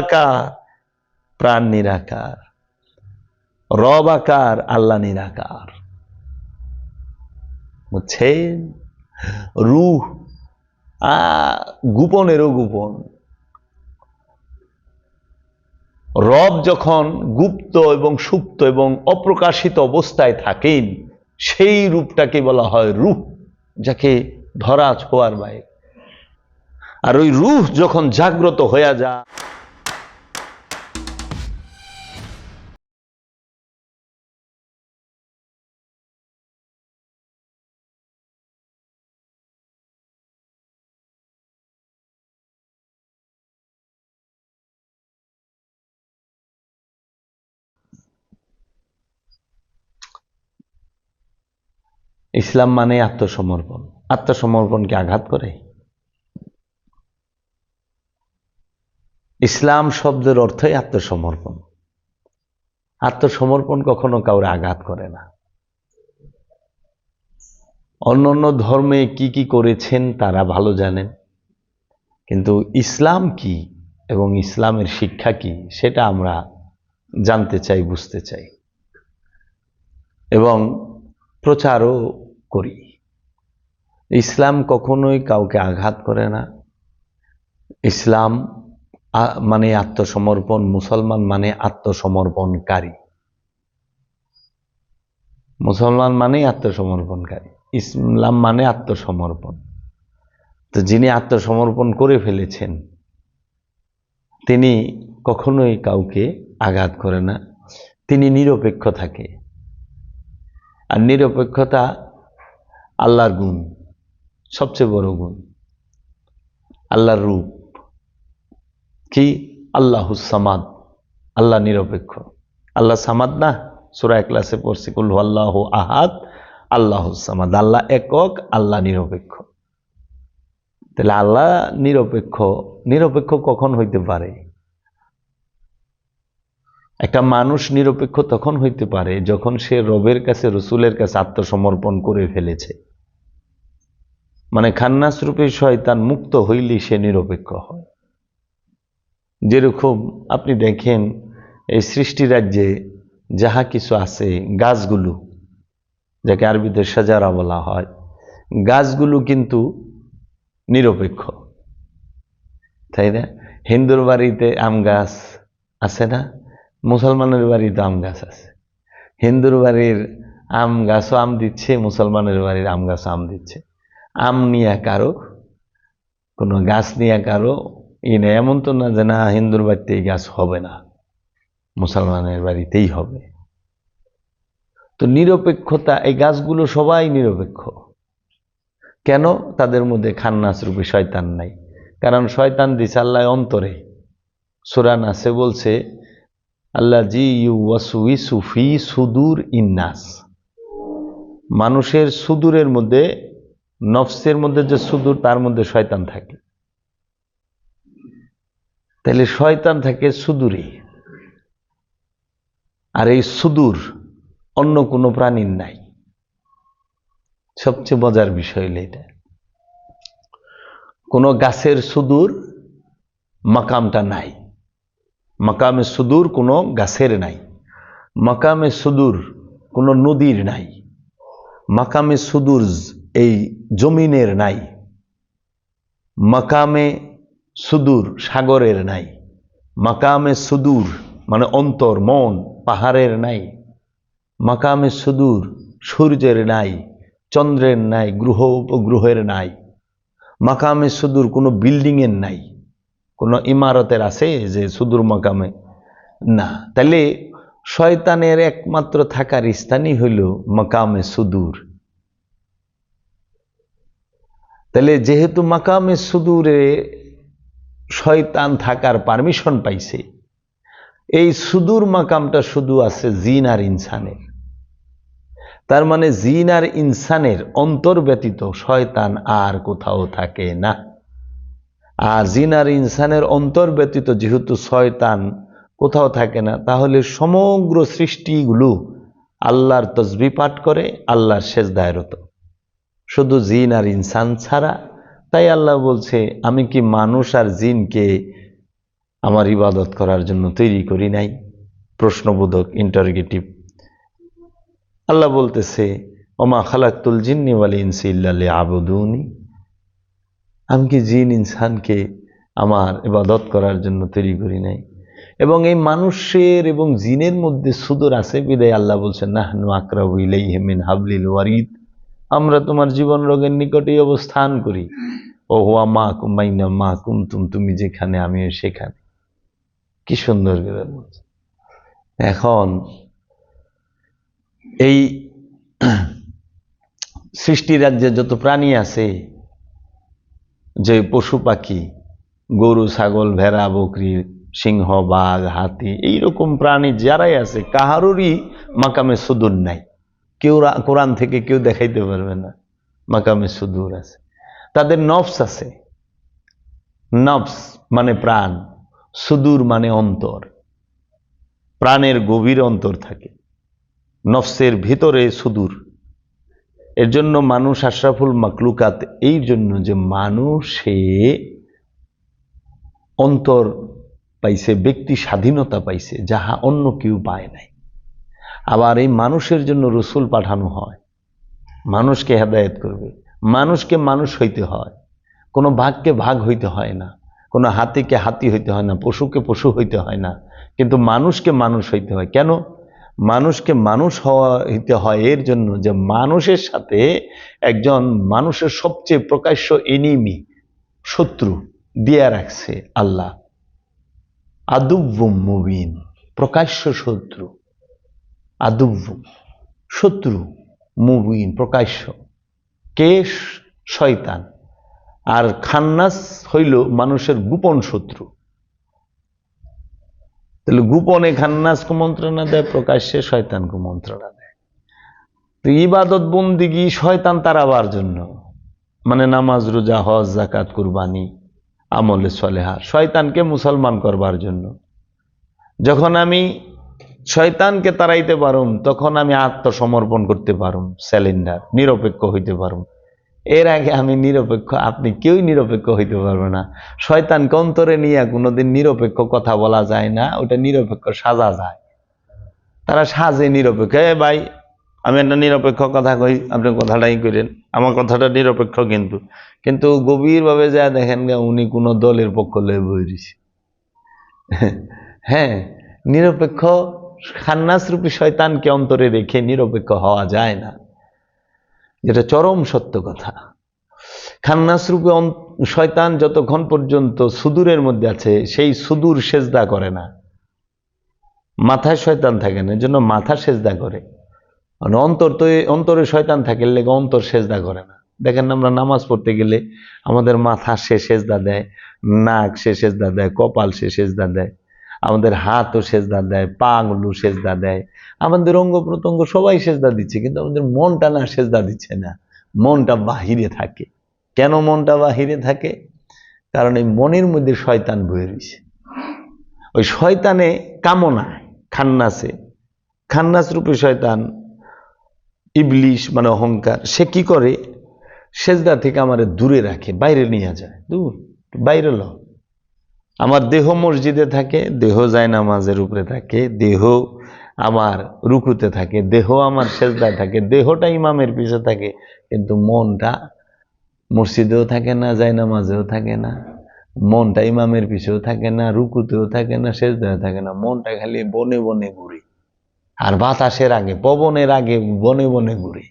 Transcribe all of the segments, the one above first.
আকার, প্রাণ নিরাকার, রব আকার, আল্লাহ নিরাকার। বুঝছেন? রূহ গোপনেরও গোপন। রব যখন গুপ্ত এবং সুপ্ত এবং অপ্রকাশিত অবস্থায় থাকেন, সেই রূপটাকে বলা হয় রূহ, যাকে ধরা ছোঁয়ার বাইরে। আর ওই রূহ যখন জাগ্রত হয়ে যায়, ইসলাম মানে আত্মসমর্পণ। আত্মসমর্পণকে আঘাত করে? ইসলাম শব্দের অর্থই আত্মসমর্পণ। আত্মসমর্পণ কখনো কাউরে আঘাত করে না। অন্যান্য ধর্মে কি কি করেছেন তারা ভালো জানেন, কিন্তু ইসলাম কি এবং ইসলামের শিক্ষা কি সেটা আমরা জানতে চাই, বুঝতে চাই এবং প্রচারও করি। ইসলাম কখনোই কাউকে আঘাত করে না। ইসলাম মানে আত্মসমর্পণ, মুসলমান মানে আত্মসমর্পণকারী। মুসলমান মানে আত্মসমর্পণকারী, ইসলাম মানে আত্মসমর্পণ। তো যিনি আত্মসমর্পণ করে ফেলেছেন তিনি কখনোই কাউকে আঘাত করে না, তিনি নিরপেক্ষ থাকে। আর নিরপেক্ষতা আল্লাহর গুণ, সবচেয়ে বড় গুণ। আল্লাহর রূপ কি? আল্লাহুস সামাদ, আল্লাহ নিরপেক্ষ। আল্লাহ সামাদ না? সূরা ইখলাসে পড়ছি, কুল হুয়াল্লাহু আহাদ আল্লাহুস সামাদ। আল্লাহ একক, আল্লাহ নিরপেক্ষ। তাহলে আল্লাহ নিরপেক্ষ। নিরপেক্ষ কখন হইতে পারে? একটা মানুষ নিরপেক্ষ তখন হইতে পারে যখন সে রবের কাছে, রসুলের কাছে আত্মসমর্পণ করে ফেলেছে। মানে খান্নাস রূপে শয়তান মুক্ত হইলেই সে নিরপেক্ষ হয়। যেরকম আপনি দেখেন এই সৃষ্টি রাজ্যে যাহা কিছু আছে, গাছগুলো, যাকে আরবিতে শাজারা বলা হয়, গাছগুলো কিন্তু নিরপেক্ষ, তাই না? হিন্দুর বাড়িতে আম গাছ আছে না? মুসলমানের বাড়িতে আম গাছ আছে। হিন্দুর বাড়ির আম গাছও আম দিচ্ছে, মুসলমানের বাড়ির আম গাছও আম দিচ্ছে। আম নিয়ে কারো, কোনো গাছ নিয়ে কারো নেই। এমন তো না যে না হিন্দুর বাড়িতে এই গাছ হবে না, মুসলমানের বাড়িতেই হবে। তো নিরপেক্ষতা, এই গাছগুলো সবাই নিরপেক্ষ। কেন? তাদের মধ্যে খান্নাস রূপে শয়তান নাই। কারণ শয়তান দিছে আল্লাহ অন্তরে। সূরা নাসে বলছে আল্লাযী ইউওয়াসউইসু ফি সুদুর ইন্নাস, মানুষের সুদূরের মধ্যে, নফসের মধ্যে যে সুদূর, তার মধ্যে শয়তান থাকে। তাহলে শয়তান থাকে সুদূরে। আর এই সুদূর অন্য কোনো প্রাণীর নাই। সবচেয়ে মজার বিষয় হলো এটা, কোনো গাছের সুদূর মাকামটা নাই। মাকামে সুদূর কোনো গাছের নাই। মাকামে সুদূর কোনো নদীর নাই। মাকামে সুদূর এই জমিনের নাই। মাকামে সুদূর সাগরের নাই। মাকামে সুদূর মানে অন্তর, মন, পাহাড়ের নাই। মাকামে সুদূর সূর্যের নাই, চন্দ্রের নাই, গ্রহ উপগ্রহের নাই। মাকামে সুদূর কোনো বিল্ডিংয়ের নাই, কোনো ইমারতের আছে যে সুদূর মাকামে? না। তাহলে শয়তানের একমাত্র থাকার স্থানই হইল মাকামে সুদূর। তাহলে যেহেতু মাকামে সুদূরে শয়তান থাকার পারমিশন পাইছে, এই সুদূর মাকামটা শুধু আছে জিন আর ইনসানের। তার মানে জিন আর ইনসানের অন্তর ব্যতীত শয়তান আর কোথাও থাকে না। আর জিন আর ইনসানের অন্তর ব্যতীত যেহেতু শয়তান কোথাও থাকে না, তাহলে সমগ্র সৃষ্টিগুলো আল্লাহর তসবিহ পাঠ করে, আল্লাহর সেজদায় রত, শুধু জিন আর ইনসান ছাড়া। তাই আল্লাহ বলছে, আমি কি মানুষ আর জিনকে আমার ইবাদত করার জন্য তৈরি করি নাই? প্রশ্নবোধক, ইন্টারোগেটিভ। আল্লাহ বলতেছে ওমা খালাকতুল জিন্নি ওয়াল ইনসি ইল্লা লিয়াবুদুনি, আমি কি জিন ইনসানকে আমার ইবাদত করার জন্য তৈরি করি নাই? এবং এই মানুষের এবং জিনের মধ্যে সুদূর আছে বিদায় আল্লাহ বলছেন নাহনু আকরাবু ইলাইহি মিন হাবলিল ওয়ারিদ, আমরা তোমার জীবন রোগের নিকটেই অবস্থান করি। ও হুয়া মাকুম বাইনা মা কুনতুম, তুমি যেখানে আমিও সেখানে। কি সুন্দর করে বলছে। এখন এই সৃষ্টি রাজ্যে যত প্রাণী আছে, যে পশু পাখি, গরু ছাগল ভেড়া বকরি সিংহ বাঘ হাতি, এইরকম প্রাণী যারাই আছে কাহারুরই মাকামে সুদূর নাই। কেউ কোরআন থেকে কেউ দেখাইতে পারবে না মাকামে সুদূর আছে। তাদের নফস আছে, নফস মানে প্রাণ, সুদূর মানে অন্তর, প্রাণের গভীর অন্তর থাকে, নফসের ভিতরে সুদূর। এর জন্য মানুষ আশরাফুল মাকলুকাত, এই জন্য যে মানুষে অন্তর পাইছে, ব্যক্তি স্বাধীনতা পাইছে, যাহা অন্য কেউ পায় নাই। আবার এই মানুষের জন্য রসুল পাঠানো হয়, মানুষকে হেদায়েত করবে। মানুষকে মানুষ হইতে হয়, কোনো ভাগকে ভাগ হইতে হয় না, কোনো হাতিকে হাতি হইতে হয় না, পশুকে পশু হইতে হয় না, কিন্তু মানুষকে মানুষ হইতে হয়। কেন মানুষকে মানুষ হইতে হয়? এর জন্য যে মানুষের সাথে একজন মানুষের সবচেয়ে প্রকাশ্য এনিমি, শত্রু দিয়ে রাখছে আল্লাহ, আদুব্বুম মুবিন, প্রকাশ্য শত্রু, আদুব্বু শত্রু, মুবিন প্রকাশ্য। কে? শয়তান। আর খান্নাস হইল মানুষের গোপন শত্রু। তাহলে গোপনে খান্নাস কুমন্ত্রণা দেয়, প্রকাশ্যে শয়তান কুমন্ত্রণা দেয়। তো ইবাদত বন্দিগি শয়তান তাড়াবার জন্য, মানে নামাজ রোজা হজ যাকাত কুরবানি আমলে সলেহা, শয়তানকে মুসলমান করবার জন্য। যখন আমি শয়তানকে তাড়াইতে পারুম, তখন আমি আত্মসমর্পণ করতে পারুম, স্যালেন্ডার, নিরপেক্ষ হইতে পারুম। এর আগে আমি নিরপেক্ষ, আপনি কেউই নিরপেক্ষ হইতে পারবে না। শয়তানকে অন্তরে নিয়ে কোনোদিন নিরপেক্ষ কথা বলা যায় না, ওটা নিরপেক্ষ সাজা যায়। তারা সাজে নিরপেক্ষ। ভাই আমি একটা নিরপেক্ষ কথা কই, আপনি কথাটাই করেন, আমার কথাটা নিরপেক্ষ, কিন্তু কিন্তু গভীরভাবে যা দেখেন উনি কোনো দলের পক্ষ লয়ে বই দিছে। হ্যাঁ, নিরপেক্ষ খান্নাস রূপী শয়তানকে অন্তরে রেখে নিরপেক্ষ হওয়া যায় না, যেটা চরম সত্য কথা। খান্নাস রূপে শয়তান যতক্ষণ পর্যন্ত সুদূরের মধ্যে আছে, সেই সুদূর সেজদা করে না। মাথায় শয়তান থাকে না, এজন্য মাথা সেজদা করে। অন্তর তো, অন্তরে শয়তান থাকে লেগে অন্তর সেজদা করে না। দেখেন আমরা নামাজ পড়তে গেলে আমাদের মাথা সে সেজদা দেয়, নাক সে সেজদা দেয়, কপাল সে সেজদা দেয়, আমাদের হাতও সেজদা দেয়, পা গুলো সেজদা দেয়, আমাদের অঙ্গ প্রত্যঙ্গ সবাই সেজদা দিচ্ছে, কিন্তু আমাদের মনটা না সেজদা দিচ্ছে না, মনটা বাহিরে থাকে। কেন মনটা বাহিরে থাকে? কারণ এই মনের মধ্যে শয়তান বয়ে রয়েছে। ওই শয়তানে কামনা, খান্নাসে, খান্নাস রূপে শয়তান, ইবলিশ মানে অহংকার, সে কি করে? সেজদা থেকে আমারে দূরে রাখে, বাইরে নিয়ে যায়, দূর বাইরে ল। আমার দেহ মসজিদে থাকে, দেহ যায় নামাজের উপরে থাকে, দেহ আমার রুকুতে থাকে, দেহ আমার সেজদায় থাকে, দেহটা ইমামের পিছে থাকে, কিন্তু মনটা মসজিদেও থাকে না, যায় নামাজেও থাকে না, মনটা ইমামের পিছেও থাকে না, রুকুতেও থাকে না, সেজদায় থাকে না, মনটা খালি বনে বনে ঘুরে, আর বাতাসের আগে, পবনের আগে বনে বনে ঘুরে।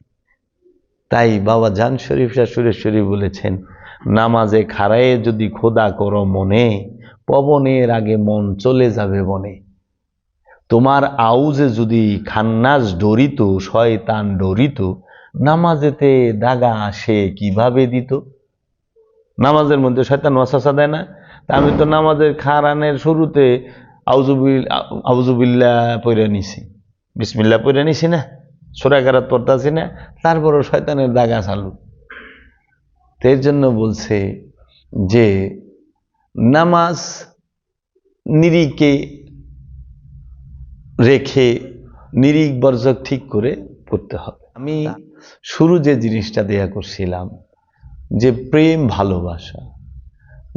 তাই বাবা জান শরীফ শাহ সুরেশ্বরী বলেছেন, নামাজে খাড়ায়ে যদি খোদা করো মনে, পবনের আগে মন চলে যাবে বনে। তোমার আউজে যদি খান্নাস ডরিত, শয়তান ডরিত, নামাজেতে দাগা সে কিভাবে দিত? নামাজের মধ্যে শয়তান ওয়াসওয়াসা দেয় না? তা আমি তো নামাজের খারানের শুরুতে আউযুবিল্লাহ পড়ে নিছি, বিসমিল্লাহ পড়ে নিছি না, সূরা কারাত পড়তাছি না, তারপরও শয়তানের দাগা চালু। এর জন্য বলছে যে নামাজ নিরিখে রেখে, নিরিখ বর্জক ঠিক করে পড়তে হবে। আমি শুরু যে জিনিসটা দেয়া করছিলাম, যে প্রেম ভালোবাসা,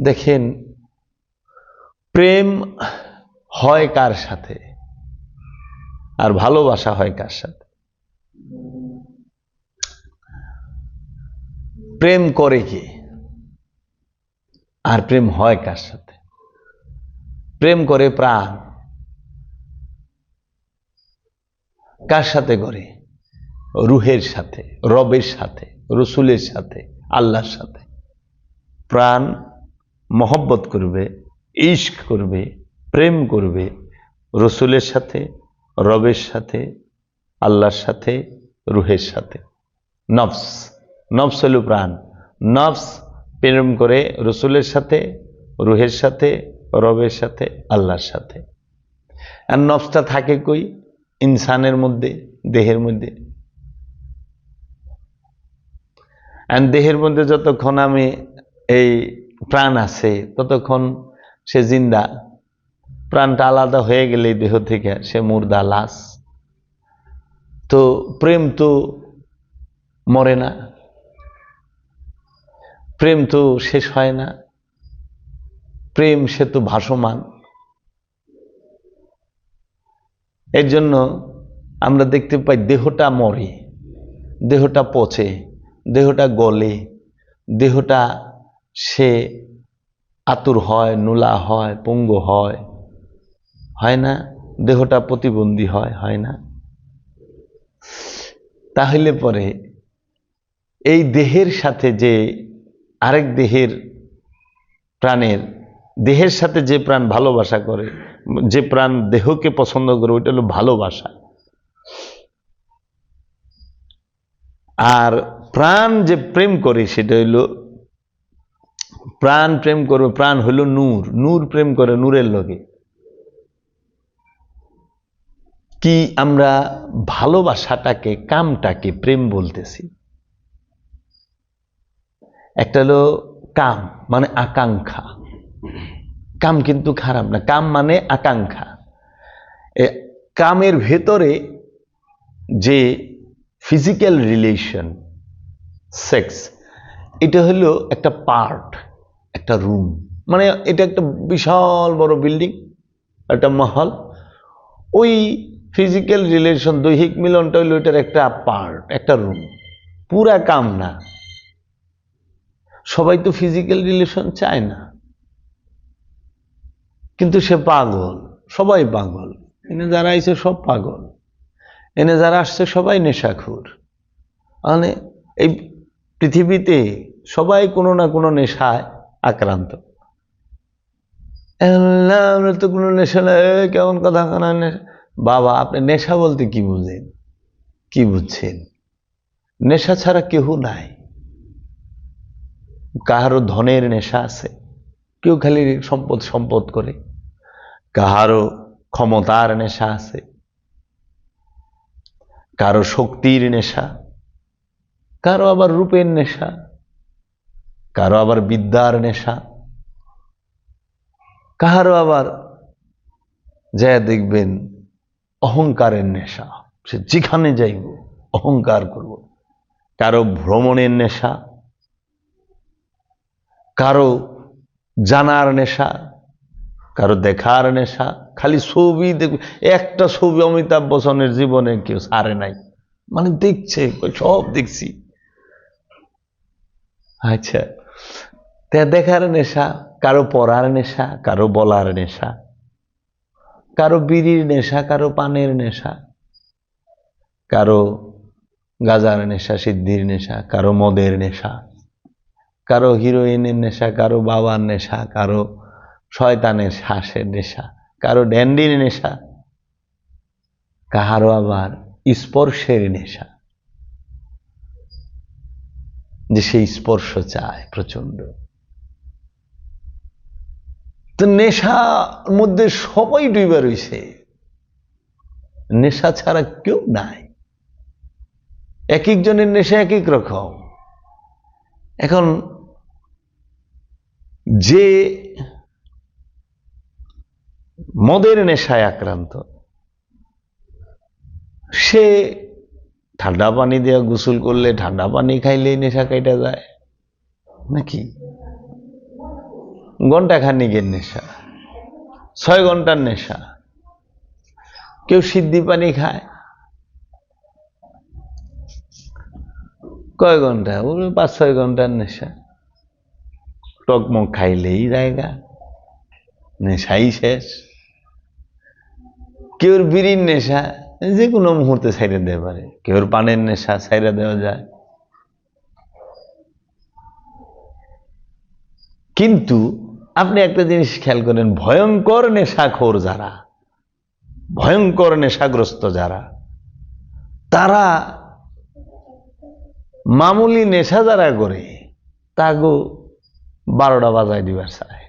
দেখেন প্রেম হয় কার সাথে আর ভালোবাসা হয় কার সাথে? প্রেম করে কে আর প্রেম হয় কার সাথে? প্রেম করে প্রাণ। কার সাথে করে? রুহের সাথে, রবের সাথে, রসুলের সাথে, আল্লাহর সাথে। প্রাণ মহব্বত করবে, ইশক করবে, প্রেম করবে রসুলের সাথে, রবের সাথে, আল্লাহর সাথে, রুহের সাথে। নফস, নফস হল প্রাণ। নফস প্রেম করে রসুলের সাথে, রুহের সাথে, রবের সাথে, আল্লাহর সাথে। আর নফসটা থাকে কই? ইনসানের মধ্যে, দেহের মধ্যে। আর দেহের মধ্যে যতক্ষণ আমি এই প্রাণ আছে ততক্ষণ সে জিন্দা। প্রাণটা আলাদা হয়ে গেলে দেহ থেকে সে মুর্দা, লাশ। তো প্রেম তো মরে না, প্রেম তো শেষ হয় না, প্রেম সে তো ভাসমান। এর জন্য আমরা দেখতে পাই দেহটা মরে, দেহটা পচে, দেহটা গলে, দেহটা সে আতুর হয়, নোলা হয়, পঙ্গু হয়, হয় না? দেহটা প্রতিবন্ধী হয়, হয় না? তাহলে পরে এই দেহের সাথে যে আরেক দেহের প্রাণের, দেহের সাথে যে প্রাণ ভালোবাসা করে, যে প্রাণ দেহকে পছন্দ করে, ওইটা হলো ভালোবাসা। আর প্রাণ যে প্রেম করে সেটা হইল, প্রাণ প্রেম করবে, প্রাণ হইল নূর, নূর প্রেম করে নূরের লগে। কি আমরা ভালোবাসাটাকে, কামটাকে প্রেম বলতেছি। একটা হলো কাম মানে আকাঙ্ক্ষা। কাম কিন্তু খারাপ না, কাম মানে আকাঙ্ক্ষা। কামের ভেতরে যে ফিজিক্যাল রিলেশন, সেক্স, এটা হলো একটা পার্ট, একটা রুম। মানে এটা একটা বিশাল বড় বিল্ডিং, একটা মহল। ওই ফিজিক্যাল রিলেশন, দৈহিক মিলনটা হইল এটার একটা পার্ট, একটা রুম, পুরা কাম না। সবাই তো ফিজিক্যাল রিলেশন চায় না, কিন্তু সে পাগল, সবাই পাগল। এনে যারা আইছে সব পাগল, এনে যারা আসছে সবাই নেশাখোর। মানে এই পৃথিবীতে সবাই কোনো না কোনো নেশায় আক্রান্ত। আমরা তো কোনো নেশা না, কেমন কথা কানা নেশা। বাবা, আপনি নেশা বলতে কি বুঝেন, কি বুঝছেন? নেশা ছাড়া কেউ নাই। কাহারও ধনের নেশা আছে, কেউ খালি সম্পদ সম্পদ করে। কাহারও ক্ষমতার নেশা আছে, কারো শক্তির নেশা, কারো আবার রূপের নেশা, কারো আবার বিদ্যার নেশা, কাহারও আবার যা দেখবেন অহংকারের নেশা, সে যেখানে যাইব অহংকার করব। কারো ভ্রমণের নেশা, কারো জানার নেশা, কারো দেখার নেশা। খালি ছবি দেখবে, একটা ছবি অমিতাভ বচ্চনের জীবনে কেউ ছাড়ে নাই, মানে দেখছে, সব দেখছি। আচ্ছা, দেখার নেশা, কারো পড়ার নেশা, কারো বলার নেশা, কারো বিড়ির নেশা, কারো পানের নেশা, কারো গাজার নেশা, সিদ্ধির নেশা, কারো মদের নেশা, কারো হিরোইনের নেশা, কারো বাবার নেশা, কারো শয়তানের শ্বাসের নেশা, কারো ড্যান্ডির নেশা, কাহারও আবার স্পর্শের নেশা, যে সেই স্পর্শ চায় প্রচন্ড। তো নেশার মধ্যে সবাই ডুবে রয়েছে, নেশা ছাড়া কেউ নাই। এক একজনের নেশা এক এক রকম। এখন যে মদের নেশায় আক্রান্ত, সে ঠান্ডা পানি দিয়ে গোসল করলে, ঠান্ডা পানি খাইলেই নেশা কাইটা যায় নাকি? ঘন্টা খানিকের নেশা। 6 ঘন্টার নেশা। কেউ সিদ্ধি পানি খায় কয় ঘন্টা, 5-6 ঘন্টার নেশা। টকমক খাইলেই জায়গা, নেশাই শেষ। কেউর বিড়ির নেশা যে কোনো মুহূর্তে ছাইড়ে দেওয়া পারে, কেউর পানের নেশা ছাইড়ে দেওয়া যায়। কিন্তু আপনি একটা জিনিস খেয়াল করেন, ভয়ঙ্কর নেশাখোর যারা, ভয়ঙ্কর নেশাগ্রস্ত যারা, তারা মামুলি নেশা যারা করে তাগো 12টা বাজায় দিবার চায়।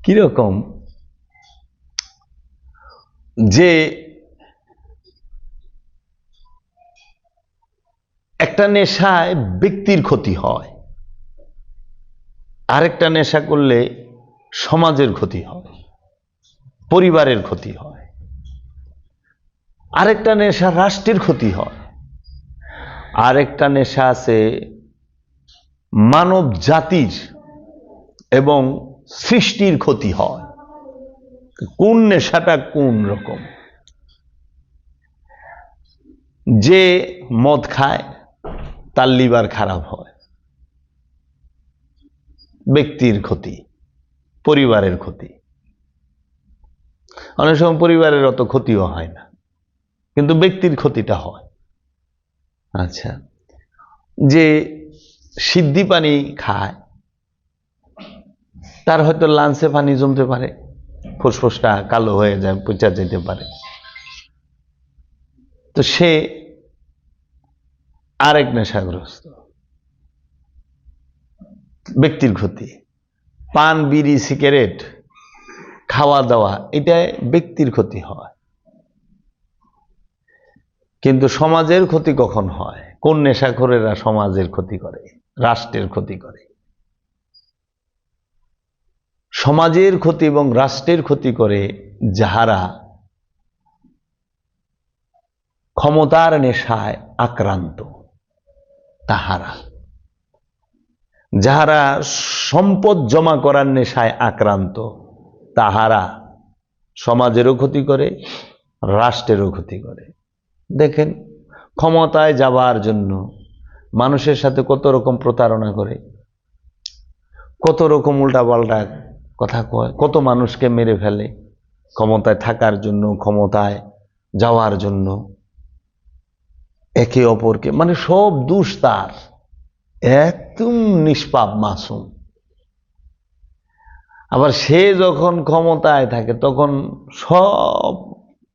কিরকম যে একটা নেশায় ব্যক্তির ক্ষতি হয়, আরেকটা নেশা করলে সমাজের ক্ষতি হয়, পরিবারের ক্ষতি হয়, আরেকটা নেশা রাষ্ট্রের ক্ষতি হয়, আরেকটা নেশা আছে মানব জাতির এবং সৃষ্টির ক্ষতি হয়। কোন নেশাটা কোন রকম? যে মদ খায় তার লিভার খারাপ হয়, ব্যক্তির ক্ষতি, পরিবারের ক্ষতি। অনেক সময় পরিবারের অত ক্ষতিও হয় না, কিন্তু ব্যক্তির ক্ষতিটা হয়। আচ্ছা, যে সিদ্ধি পানি খায় তার হয়তো লাঞ্চে পানি জমতে পারে, ফুসফুসটা কালো হয়ে যায়, পচা যেতে পারে, তো সে আরেক নেশাগ্রস্ত, ব্যক্তির ক্ষতি। পান, বিড়ি, সিগারেট খাওয়া দাওয়া, এটা ব্যক্তির ক্ষতি হয়। কিন্তু সমাজের ক্ষতি কখন হয়? কোন নেশাখোরেরা সমাজের ক্ষতি করে, রাষ্ট্রের ক্ষতি করে। সমাজের ক্ষতি এবং রাষ্ট্রের ক্ষতি করে যাহারা ক্ষমতার নেশায় আক্রান্ত, তাহারা। যাহারা সম্পদ জমা করার নেশায় আক্রান্ত, তাহারা সমাজেরও ক্ষতি করে, রাষ্ট্রেরও ক্ষতি করে। দেখেন, ক্ষমতায় যাবার জন্য মানুষের সাথে কত রকম প্রতারণা করে, কত রকম উল্টাপাল্টা কথা কয়, কত মানুষকে মেরে ফেলে ক্ষমতায় থাকার জন্য, ক্ষমতায় যাওয়ার জন্য। একে অপরকে, মানে সব দোষ তার, একদম নিষ্পাপ মাসুম। আবার সে যখন ক্ষমতায় থাকে তখন সব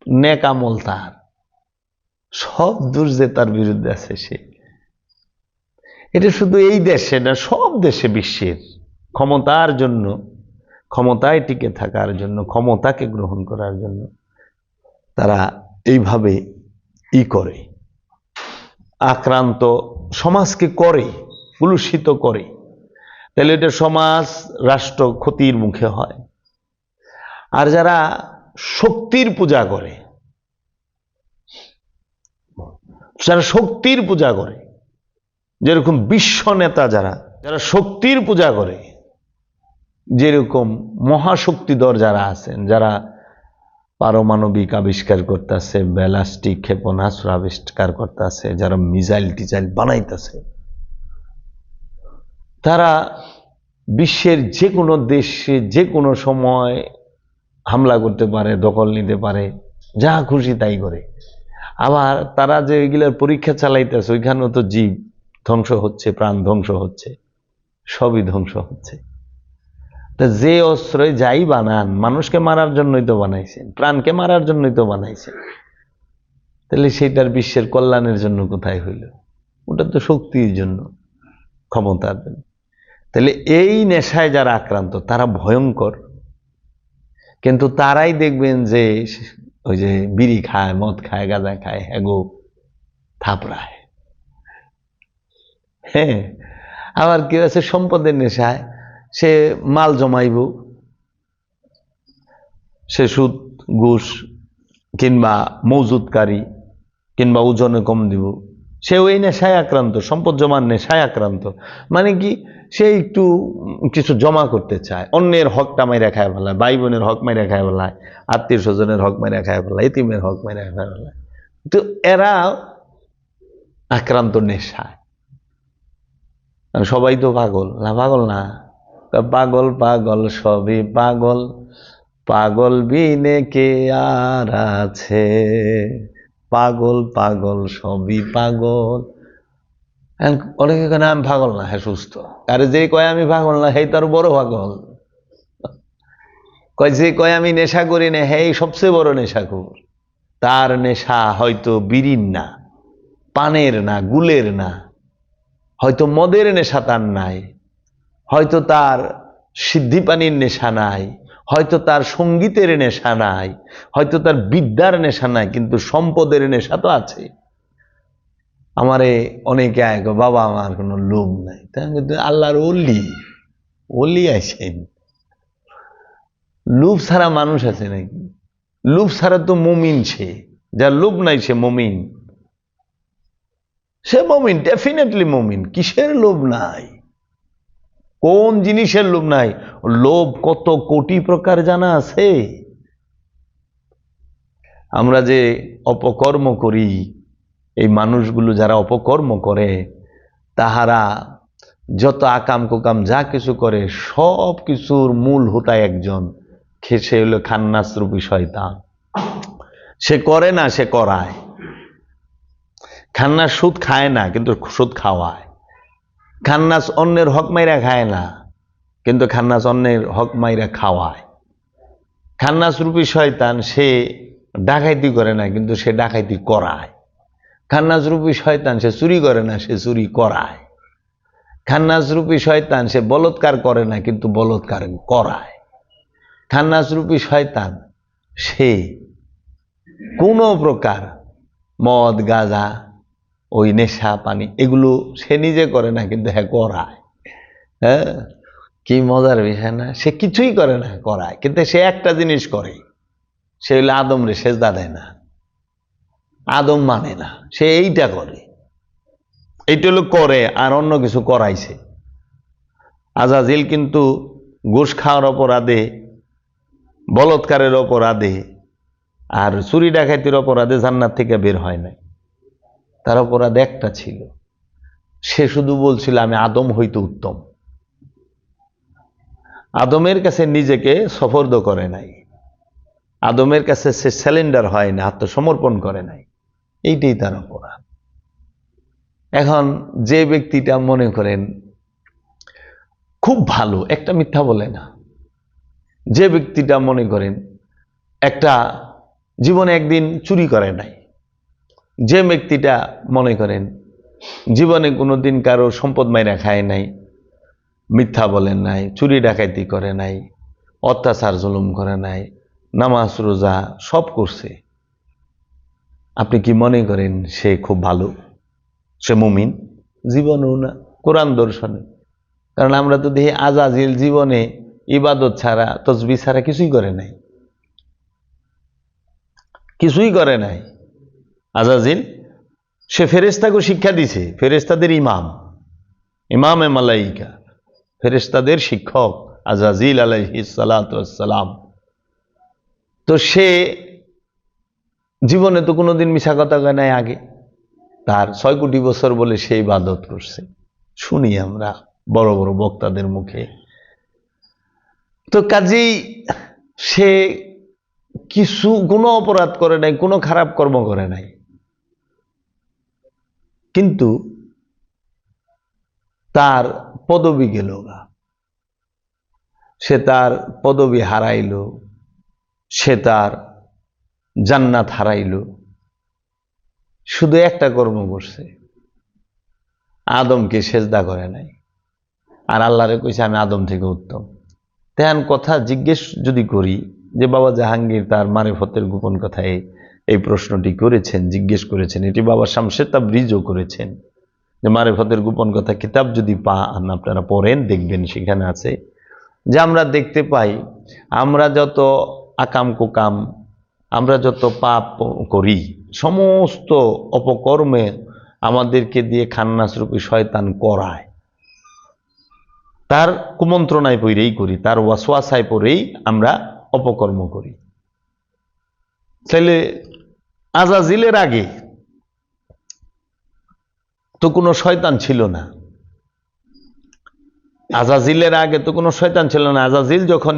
নেক আমল তার, সব দোষ যে তার বিরুদ্ধে আছে সে। এটা শুধু এই দেশে না, সব দেশে, বিশ্বের ক্ষমতার জন্য, ক্ষমতায় টিকে থাকার জন্য, ক্ষমতাকে গ্রহণ করার জন্য তারা এইভাবে করে, আক্রান্ত সমাজকে করে, কলুষিত করে। তাহলে এটা সমাজ, রাষ্ট্র ক্ষতির মুখে হয়। আর যারা শক্তির পূজা করে, যারা শক্তির পূজা করে, যেরকম বিশ্ব নেতা যারা শক্তির পূজা করে, যেরকম মহাশক্তিধর যারা আছেন, যারা পারমাণবিক আবিষ্কার করতেছে, ব্যালিস্টিক ক্ষেপণাস্ত্র আবিষ্কার করতেছে, যারা মিসাইল টিসাইল বানাইতেছে, তারা বিশ্বের যে কোনো দেশে যে কোনো সময় হামলা করতে পারে, দখল নিতে পারে, যা খুশি তাই করে। আবার তারা যে এগুলার পরীক্ষা চালাইতেছে, ওইখানেও তো জীব ধ্বংস হচ্ছে, প্রাণ ধ্বংস হচ্ছে, সবই ধ্বংস হচ্ছে। তা যে অস্ত্রে যাই বানান, মানুষকে মারার জন্যই তো বানাইছেন, প্রাণকে মারার জন্যই তো বানাইছেন, তাহলে সেটার বিশ্বের কল্যাণের জন্য কোথায় হইল? ওটা তো শক্তির জন্য, ক্ষমতার জন্য। তাহলে এই নেশায় যারা আক্রান্ত তারা ভয়ঙ্কর। কিন্তু তারাই দেখবেন যে ওই যে বিড়ি খায়, মদ খায়, গাঁজা খায়, এগো থাপড়ায়। হ্যাঁ, আবার কেউ আছে সম্পদের নেশায়, সে মাল জমাইব, সে সুদ ঘুষ কিংবা মজুদকারী কিংবা ওজনে কম দিব, সে ওই নেশায় আক্রান্ত, সম্পদ জমার নেশায় আক্রান্ত। মানে কি, সে একটু কিছু জমা করতে চায়, অন্যের হকটা মাইরা খায় ফেলায়, ভাই বোনের হক মাইরা খায় ফেলায়, আত্মীয় স্বজনের হক মাইরা খায় ফেলায়, এতিমের হক মাইরা খায় ফেলায়। তো এরা আক্রান্ত নেশায়। সবাই তো পাগল না? পাগল না, পাগল পাগল সবই পাগল, পাগল বিনে কে আর আছে, পাগল পাগল সবই পাগল। অনেকে কেন আমি পাগল না, হ্যাঁ সুস্থ। আরে যে কয় আমি পাগল না, হেই তার বড় পাগল। কয় যে কয় আমি নেশা করি না, হেই সবচেয়ে বড় নেশাখোর। তার নেশা হয়তো বিড়ির না, পানের না, গুলের না, হয়তো মদের নেশা তার নাই, হয়তো তার সিদ্ধি পানির নেশা নাই, হয়তো তার সঙ্গীতের নেশা নাই, হয়তো তার বিদ্যার নেশা নাই, কিন্তু সম্পদের নেশা তো আছে। আমারে অনেকে আয়, বাবা আমার কোনো লোভ নাই। কিন্তু আল্লাহর ওলি আছেন, লোভ ছাড়া মানুষ আছে নাকি? লোভ ছাড়া তো মুমিন। সে যার লোভ নাই সে মুমিন, সে মুমিন, ডেফিনেটলি মুমিন। কিসের লোভ নাই? কোন জিনিসের লোভ নাই? লোভ কত কোটি প্রকার জানা আছে। আমরা যে অপকর্ম করি, এই মানুষগুলো যারা অপকর্ম করে, তাহারা যত আকাম কুকাম যা কিছু করে, সব কিছুর মূল হোতায় একজন, সে হলো খান্নাস রূপী শয়তান। সে করে না, সে করায়। খান্নাস সুদ খায় না, কিন্তু সুদ খাওয়ায়। খান্নাস অন্যের হক মাইরা খায় না, কিন্তু খান্নাস অন্যের হক মাইরা খাওয়ায়। খান্নাস রূপী শয়তান সে ডাকাইতি করে না, কিন্তু সে ডাকাইতি করায়। খান্নাস রূপী শয়তান সে চুরি করে না, সে চুরি করায়। খান্নাস রূপী শয়তান সে বলৎকার করে না, কিন্তু বলৎকার করায়। খান্নাস রূপী শয়তান সে কোনো প্রকার মদ গাঁজা, ওই নেশা পানি, এগুলো সে নিজে করে না, কিন্তু হ্যাঁ করায়। হ্যাঁ, কি মজার বিষয় না? সে কিছুই করে না, করায়। কিন্তু সে একটা জিনিস করে, সে হইলে আদম রে সেজদা দেয় না, আদম মানে না, সে এইটা করে। এইটা হলো করে, আর অন্য কিছু করাইছে। আজাজিল কিন্তু ঘুষ খাওয়ার অপরাধে, বলৎকারের অপরাধে, আর চুরি ডাকাতির অপরাধে জান্নাত থেকে বের হয় নাই। তার অপরাধ একটা ছিল, সে শুধু বলছিল আমি আদম হইতে উত্তম। আদমের কাছে নিজেকে সফর্দ করে নাই, আদমের কাছে সে স্যালেন্ডার হয় না, আত্মসমর্পণ করে নাই। এইটাই তার অপরাধ। এখন যে ব্যক্তিটা মনে করেন খুব ভালো, একটা মিথ্যা বলে না, যে ব্যক্তিটা মনে করেন একটা জীবনে একদিন চুরি করে নাই, যে ব্যক্তিটা মনে করেন জীবনে কোনোদিন কারো সম্পদ মাইরা খায় নাই, মিথ্যা বলেন নাই, চুরি ডাকাতি করে নাই, অত্যাচার জুলুম করে নাই, নামাজ রোজা সব করছে, আপনি কি মনে করেন সে খুব ভালো? সে মুমিন? জীবনেও না, কোরআন দর্শনে। কারণ আমরা তো দেখি আজাজিল জীবনে ইবাদত ছাড়া, তসবিহ ছাড়া কিছুই করে নাই, কিছুই করে নাই। আজাজিল সে ফেরেশতাকে শিক্ষা দিছে, ফেরেশতাদের ইমাম, ইমামে মালাইকা, ফেরেশতাদের শিক্ষক আজাজিল আলাইহিস সালাতু ওয়াস সালাম। তো সে জীবনে তো কোনোদিন মিছা কথা কয় নাই আগে। তার 6 কোটি বছর বলে সে ইবাদত করছে, শুনি আমরা বড় বড় বক্তাদের মুখে। তো কাজেই সে কিছু কোনো অপরাধ করে নাই, কোনো খারাপ কর্ম করে নাই, কিন্তু তার পদবি গেল না, সে তার পদবি হারাইল, সে তার জান্নাত হারাইল। শুধু একটা কর্ম করছে, আদমকে সেজদা করে নাই, আর আল্লাহরে কইছে আমি আদম থেকে উত্তম। তেমন কথা জিজ্ঞেস যদি করি যে বাবা জাহাঙ্গীর তার মারিফতের গোপন কথায় এই প্রশ্নটি করেছেন, জিজ্ঞেস করেছেন, এটি বাবা শামসের তাবরিজও করেছেন, যে মারিফতের গোপন কথা কিতাব যদি পান আপনারা পড়েন, দেখবেন সেখানে আছে যে আমরা দেখতে পাই আমরা যত আকাম কুকাম, আমরা যত পাপ করি, সমস্ত অপকর্মে আমাদেরকে দিয়ে খান্নাস রূপী শয়তান করায়। তার কুমন্ত্রণায় পড়েই করি, তার ওয়াসওয়াসায় পড়েই আমরা অপকর্ম করি। তাহলে আজাজিলের আগে তো কোনো শয়তান ছিল না, আজাজিলের আগে তো কোনো শয়তান ছিল না। আজাজিল যখন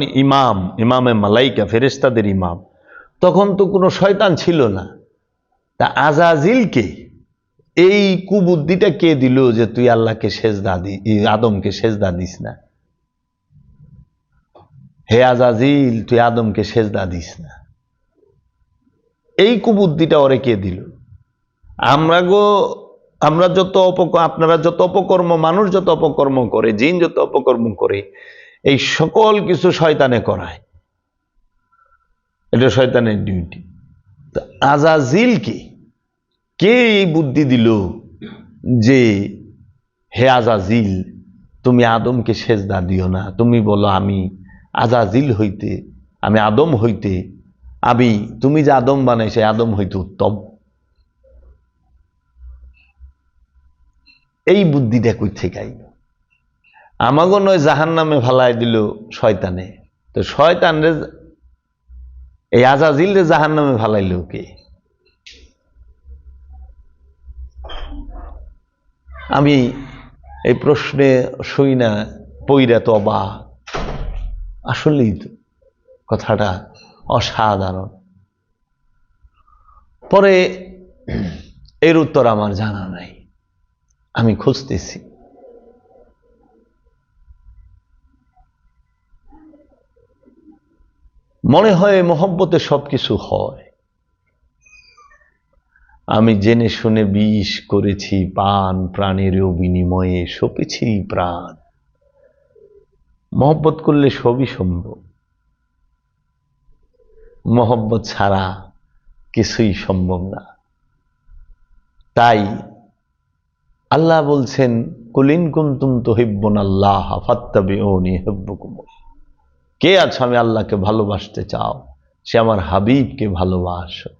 ইমামে মালাইকা, ফেরেশতাদের ইমাম, তখন তো কোনো শয়তান ছিল না। তা আজাজিলকে এই কুবুদ্ধিটা কে দিল যে তুই আল্লাহকে সেজদা আদমকে সেজদা দিস না? হে আজাজিল, তুই আদমকে সেজদা দিস না, এই কুবুদ্ধিটা ওরে কে দিল? আমরা যত আপনারা যত অপকর্ম, মানুষ যত অপকর্ম করে, জিন যত অপকর্ম করে, এই সকল কিছু শয়তানে করায়, এটা শয়তানের ডিউটি। আজাজিলকে কে এই বুদ্ধি দিল যে হে আজাজিল, তুমি আদমকে সেজদা দিও না, তুমি বলো আমি আজাজিল হইতে, আমি আদম হইতে, তুমি যে আদম বানাইছে আদম হইতে উত্তম? এই বুদ্ধিটা কই থেকে আইল? আমাগো নয় জাহান্নামে ফালাই দিল শয়তানে, তো শয়তান রে, এই আজাজিল রে জাহান্নামে ফালাইল কে? আমি এই প্রশ্নে শুই না পইরা তো অবাক। আসলেই তো কথাটা অসাধারণ। পরে এর উত্তর আমার জানা নাই, আমি খুঁজতেছি। মনে হয় মহব্বতে সবকিছু হয়। আমি জেনে শুনে বিষ করেছি পান, প্রাণেরও বিনিময়ে সপেছি প্রাণ। মহব্বত করলে সবই সম্ভব, মহব্বত ছাড়া কিছুই সম্ভব না। তাই আল্লাহ বলছেন, কুলিন কুনতুম তুহিব্বুনাল্লাহ ফাত্তাবিউনি ইউহিব্বুকুম। কে আছো আমি আল্লাহকে ভালোবাসতে চাও, সে আমার হাবিবকে ভালোবাসো।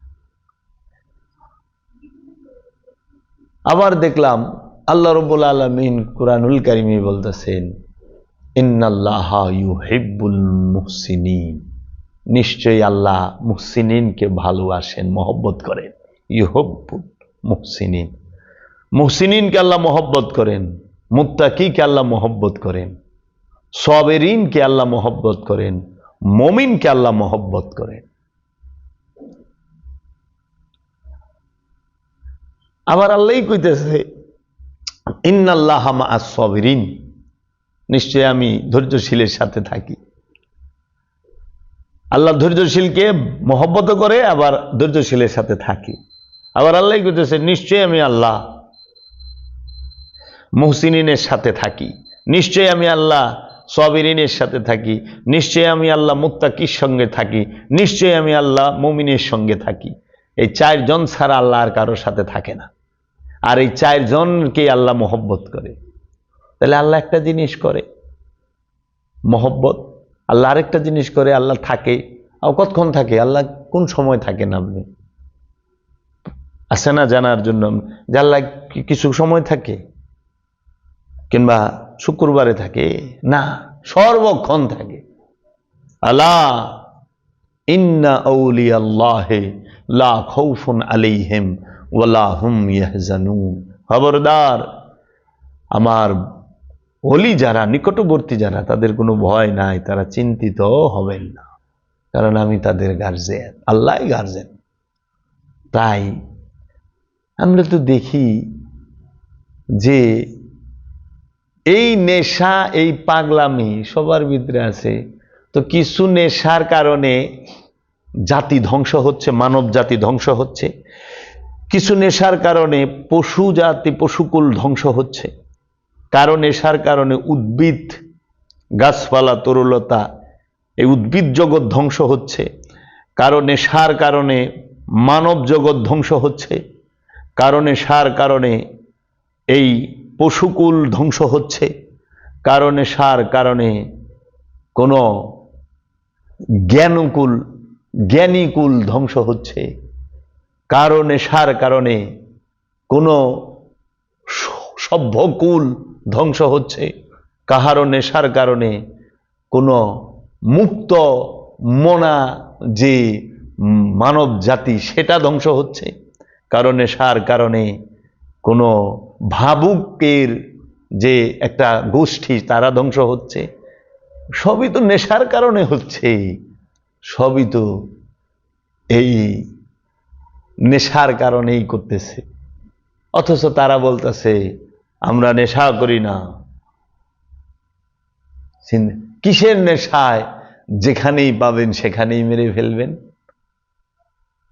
আবার দেখলাম আল্লাহ রাব্বুল আলামিন কুরআনুল কারীমে বলতেছেন, ইন্নাল্লাহা ইউহিব্বুল মুহসিনিন, নিশ্চয়ই আল্লাহ মুহসিনিনকে ভালোবাসেন, মহব্বত করেন। ইউহিব্বুল মুহসিনিন, মুহসিনিনকে আল্লাহ মহব্বত করেন, মুত্তাকিকে আল্লাহ মহব্বত করেন, সাবিরিনকে আল্লাহ মহব্বত করেন, মুমিনকে আল্লাহ মহব্বত করেন। আবার আল্লাহই কইতেছে, ইন্নাল্লাহা মাআস সাবিরিন, নিশ্চয় আমি ধৈর্যশীলের সাথে থাকি। আল্লাহ ধৈর্যশীলকে মহব্বত করে, আবার ধৈর্যশীলের সাথে থাকি। আবার আল্লাহই কইতেছে, নিশ্চয় আমি আল্লাহ মুহসিনিনের সাথে থাকি, নিশ্চয় আমি আল্লাহ সাবিরিনের সাথে থাকি, নিশ্চয় আমি আল্লাহ মুত্তাকির সঙ্গে থাকি, নিশ্চয় আমি আল্লাহ মুমিনের সঙ্গে থাকি। এই চারজন ছাড়া আল্লাহ আর কারোর সাথে থাকে না, আর এই চারজনকে আল্লাহ মহব্বত করে। তাহলে আল্লাহ একটা জিনিস করে মহব্বত, আল্লাহ আরেকটা জিনিস করে আল্লাহ থাকে। আর কতক্ষণ থাকে আল্লাহ, কোন সময় থাকেন আপনি আছে না জানার জন্য যে আল্লাহ কিছু সময় থাকে, কিংবা শুক্রবারে থাকে না, সর্বক্ষণ থাকে। আলা ইন্না আউলিয়াল্লাহি লা খাউফুন আলাইহিম ওয়ালা হুম ইয়াহজানুন। খবরদার, আমার ওলি যারা, নিকটবর্তী যারা, তাদের কোনো ভয় নাই, তারা চিন্তিত হবেন না, কারণ আমি তাদের গার্জিয়ান, আল্লাহ গার্জিয়ান। তাই আমরা তো দেখি যে এই নেশা, এই পাগলামি সবার ভিতরে আছে। তো কিছু নেশার কারণে জাতি ধ্বংস হচ্ছে, মানব জাতি ধ্বংস হচ্ছে। কিছু নেশার কারণে পশু জাতি, পশুকুল ধ্বংস হচ্ছে। কারণ নেশার কারণে উদ্ভিদ, গাছপালা, তরুলতা, এই উদ্ভিদ জগৎ ধ্বংস হচ্ছে। কারণ নেশার কারণে মানব জগৎ ধ্বংস হচ্ছে। কারণ নেশার কারণে এই পশুকুল ধ্বংস হচ্ছে। কারণ নেশার কারণে কোনো জ্ঞানকুল, জ্ঞানীকুল ধ্বংস হচ্ছে। কারণ নেশার কারণে কোনো সভ্যকুল ধ্বংস হচ্ছে। কাহারও নেশার কারণে কোনো মুক্ত মনা যে মানব জাতি সেটা ধ্বংস হচ্ছে, কারণ নেশার কারণে কোনো ভাবুকের যে একটা গোষ্ঠী তারা ধ্বংস হচ্ছে। সবই তো নেশার কারণে হচ্ছে, সবই তো এই নেশার কারণেই করতেছে। অথচ তারা বলতেছে আমরা নেশা করি না। কিসের নেশায়? যেখানেই পাবেন সেখানেই মেরে ফেলবেন।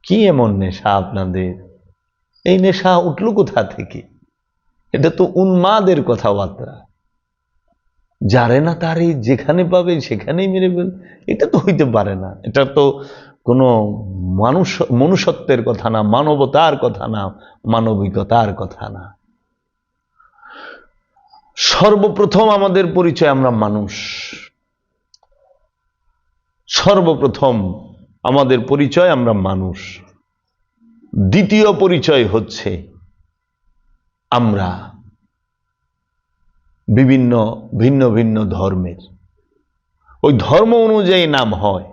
কি এমন নেশা আপনাদের? এই নেশা উঠল কোথা থেকে? এটা তো উন্মাদের কথাবার্তা। যারে না তারই যেখানে পাবে সেখানেই মেরে ফেল, এটা তো হইতে পারে না। এটা তো কোনো মনুষ্যত্বের কথা না, মানবতার কথা না, মানবিকতার কথা না। সর্বপ্রথম আমাদের পরিচয় আমরা মানুষ। সর্বপ্রথম আমাদের পরিচয় আমরা মানুষ। দ্বিতীয় পরিচয় হচ্ছে আমরা বিভিন্ন ভিন্ন ভিন্ন ধর্মের। ওই ধর্ম অনুযায়ী নাম হয়।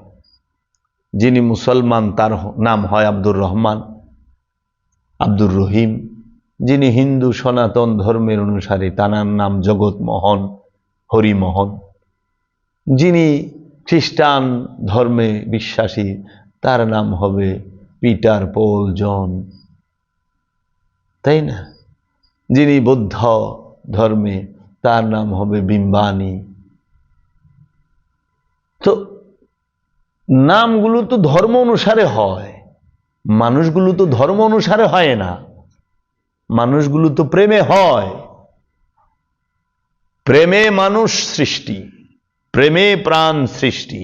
যিনি মুসলমান তার নাম হয় আব্দুর রহমান, আব্দুর রহিম। যিনি হিন্দু সনাতন ধর্মের অনুসারী তার নাম জগৎমোহন, হরিমোহন। যিনি খ্রিস্টান ধর্মে বিশ্বাসী তার নাম হবে পিটার, পল, জন, তাই না? যিনি বৌদ্ধ ধর্মে তার নাম হবে বিম্বানি। তো নামগুলো তো ধর্ম অনুসারে হয়, মানুষগুলো তো ধর্ম অনুসারে হয় না। মানুষগুলো তো প্রেমে হয়। প্রেমে মানুষ সৃষ্টি, প্রেমে প্রাণ সৃষ্টি।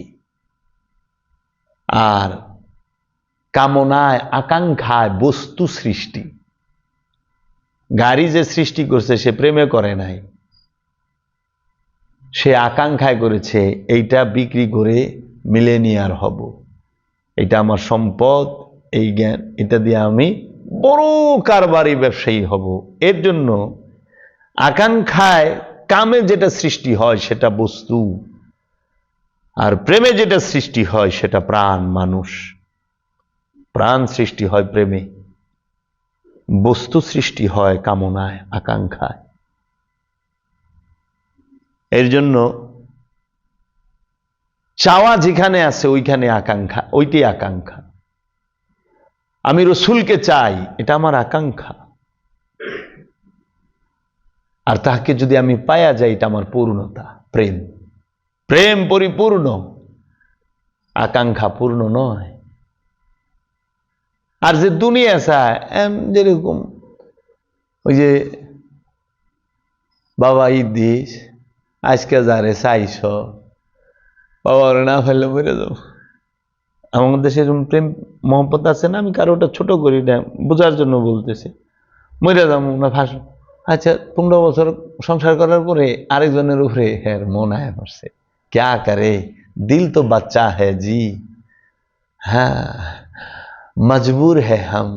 আর কামনায় আকাঙ্ক্ষায় বস্তু সৃষ্টি। গাড়ি যে সৃষ্টি করছে সে প্রেমে করে নাই, সে আকাঙ্ক্ষায় করেছে এইটা বিক্রি করে মিলেনিয়ার হব, এটা আমার সম্পদ, এই জ্ঞান, এটা দিয়ে আমি বড় কারবারি ব্যবসায়ী হব। এর জন্য আকাঙ্ক্ষায় কামে যেটা সৃষ্টি হয় সেটা বস্তু, আর প্রেমে যেটা সৃষ্টি হয় সেটা প্রাণ, মানুষ। প্রাণ সৃষ্টি হয় প্রেমে, বস্তু সৃষ্টি হয় কামনায় আকাঙ্ক্ষায়। এর জন্য চাওয়া যেখানে আছে ওইখানে আকাঙ্ক্ষা, ওইটি আকাঙ্ক্ষা। আমি রসুলকে চাই, এটা আমার আকাঙ্ক্ষা। আর তাকে যদি আমি পায়া যাই এটা আমার পূর্ণতা, প্রেম। প্রেম পরিপূর্ণ, আকাঙ্ক্ষা পূর্ণ নয়। আর যে দুনিয়া চায়, যেরকম ওই যে বাবা ঈদ দিস, আজকে যারে চাইছ বাবা ওরা না ফেললে মরে যাও। আমাদের দেশে এরকম প্রেম মহব্বত আছে না? আমি কারো ওটা ছোট করি না, বোঝার জন্য বলতেছি। মরে যাবো না ফাঁস। আচ্ছা 15 বছর সংসার করার পরে আরেকজনের উপরে হ্যাঁ মন আয় পড়ছে, ক্যা করে, দিল তো বাচ্চা হ্যাঁ জি, হ্যাঁ মজবুর হ্যাঁ হাম।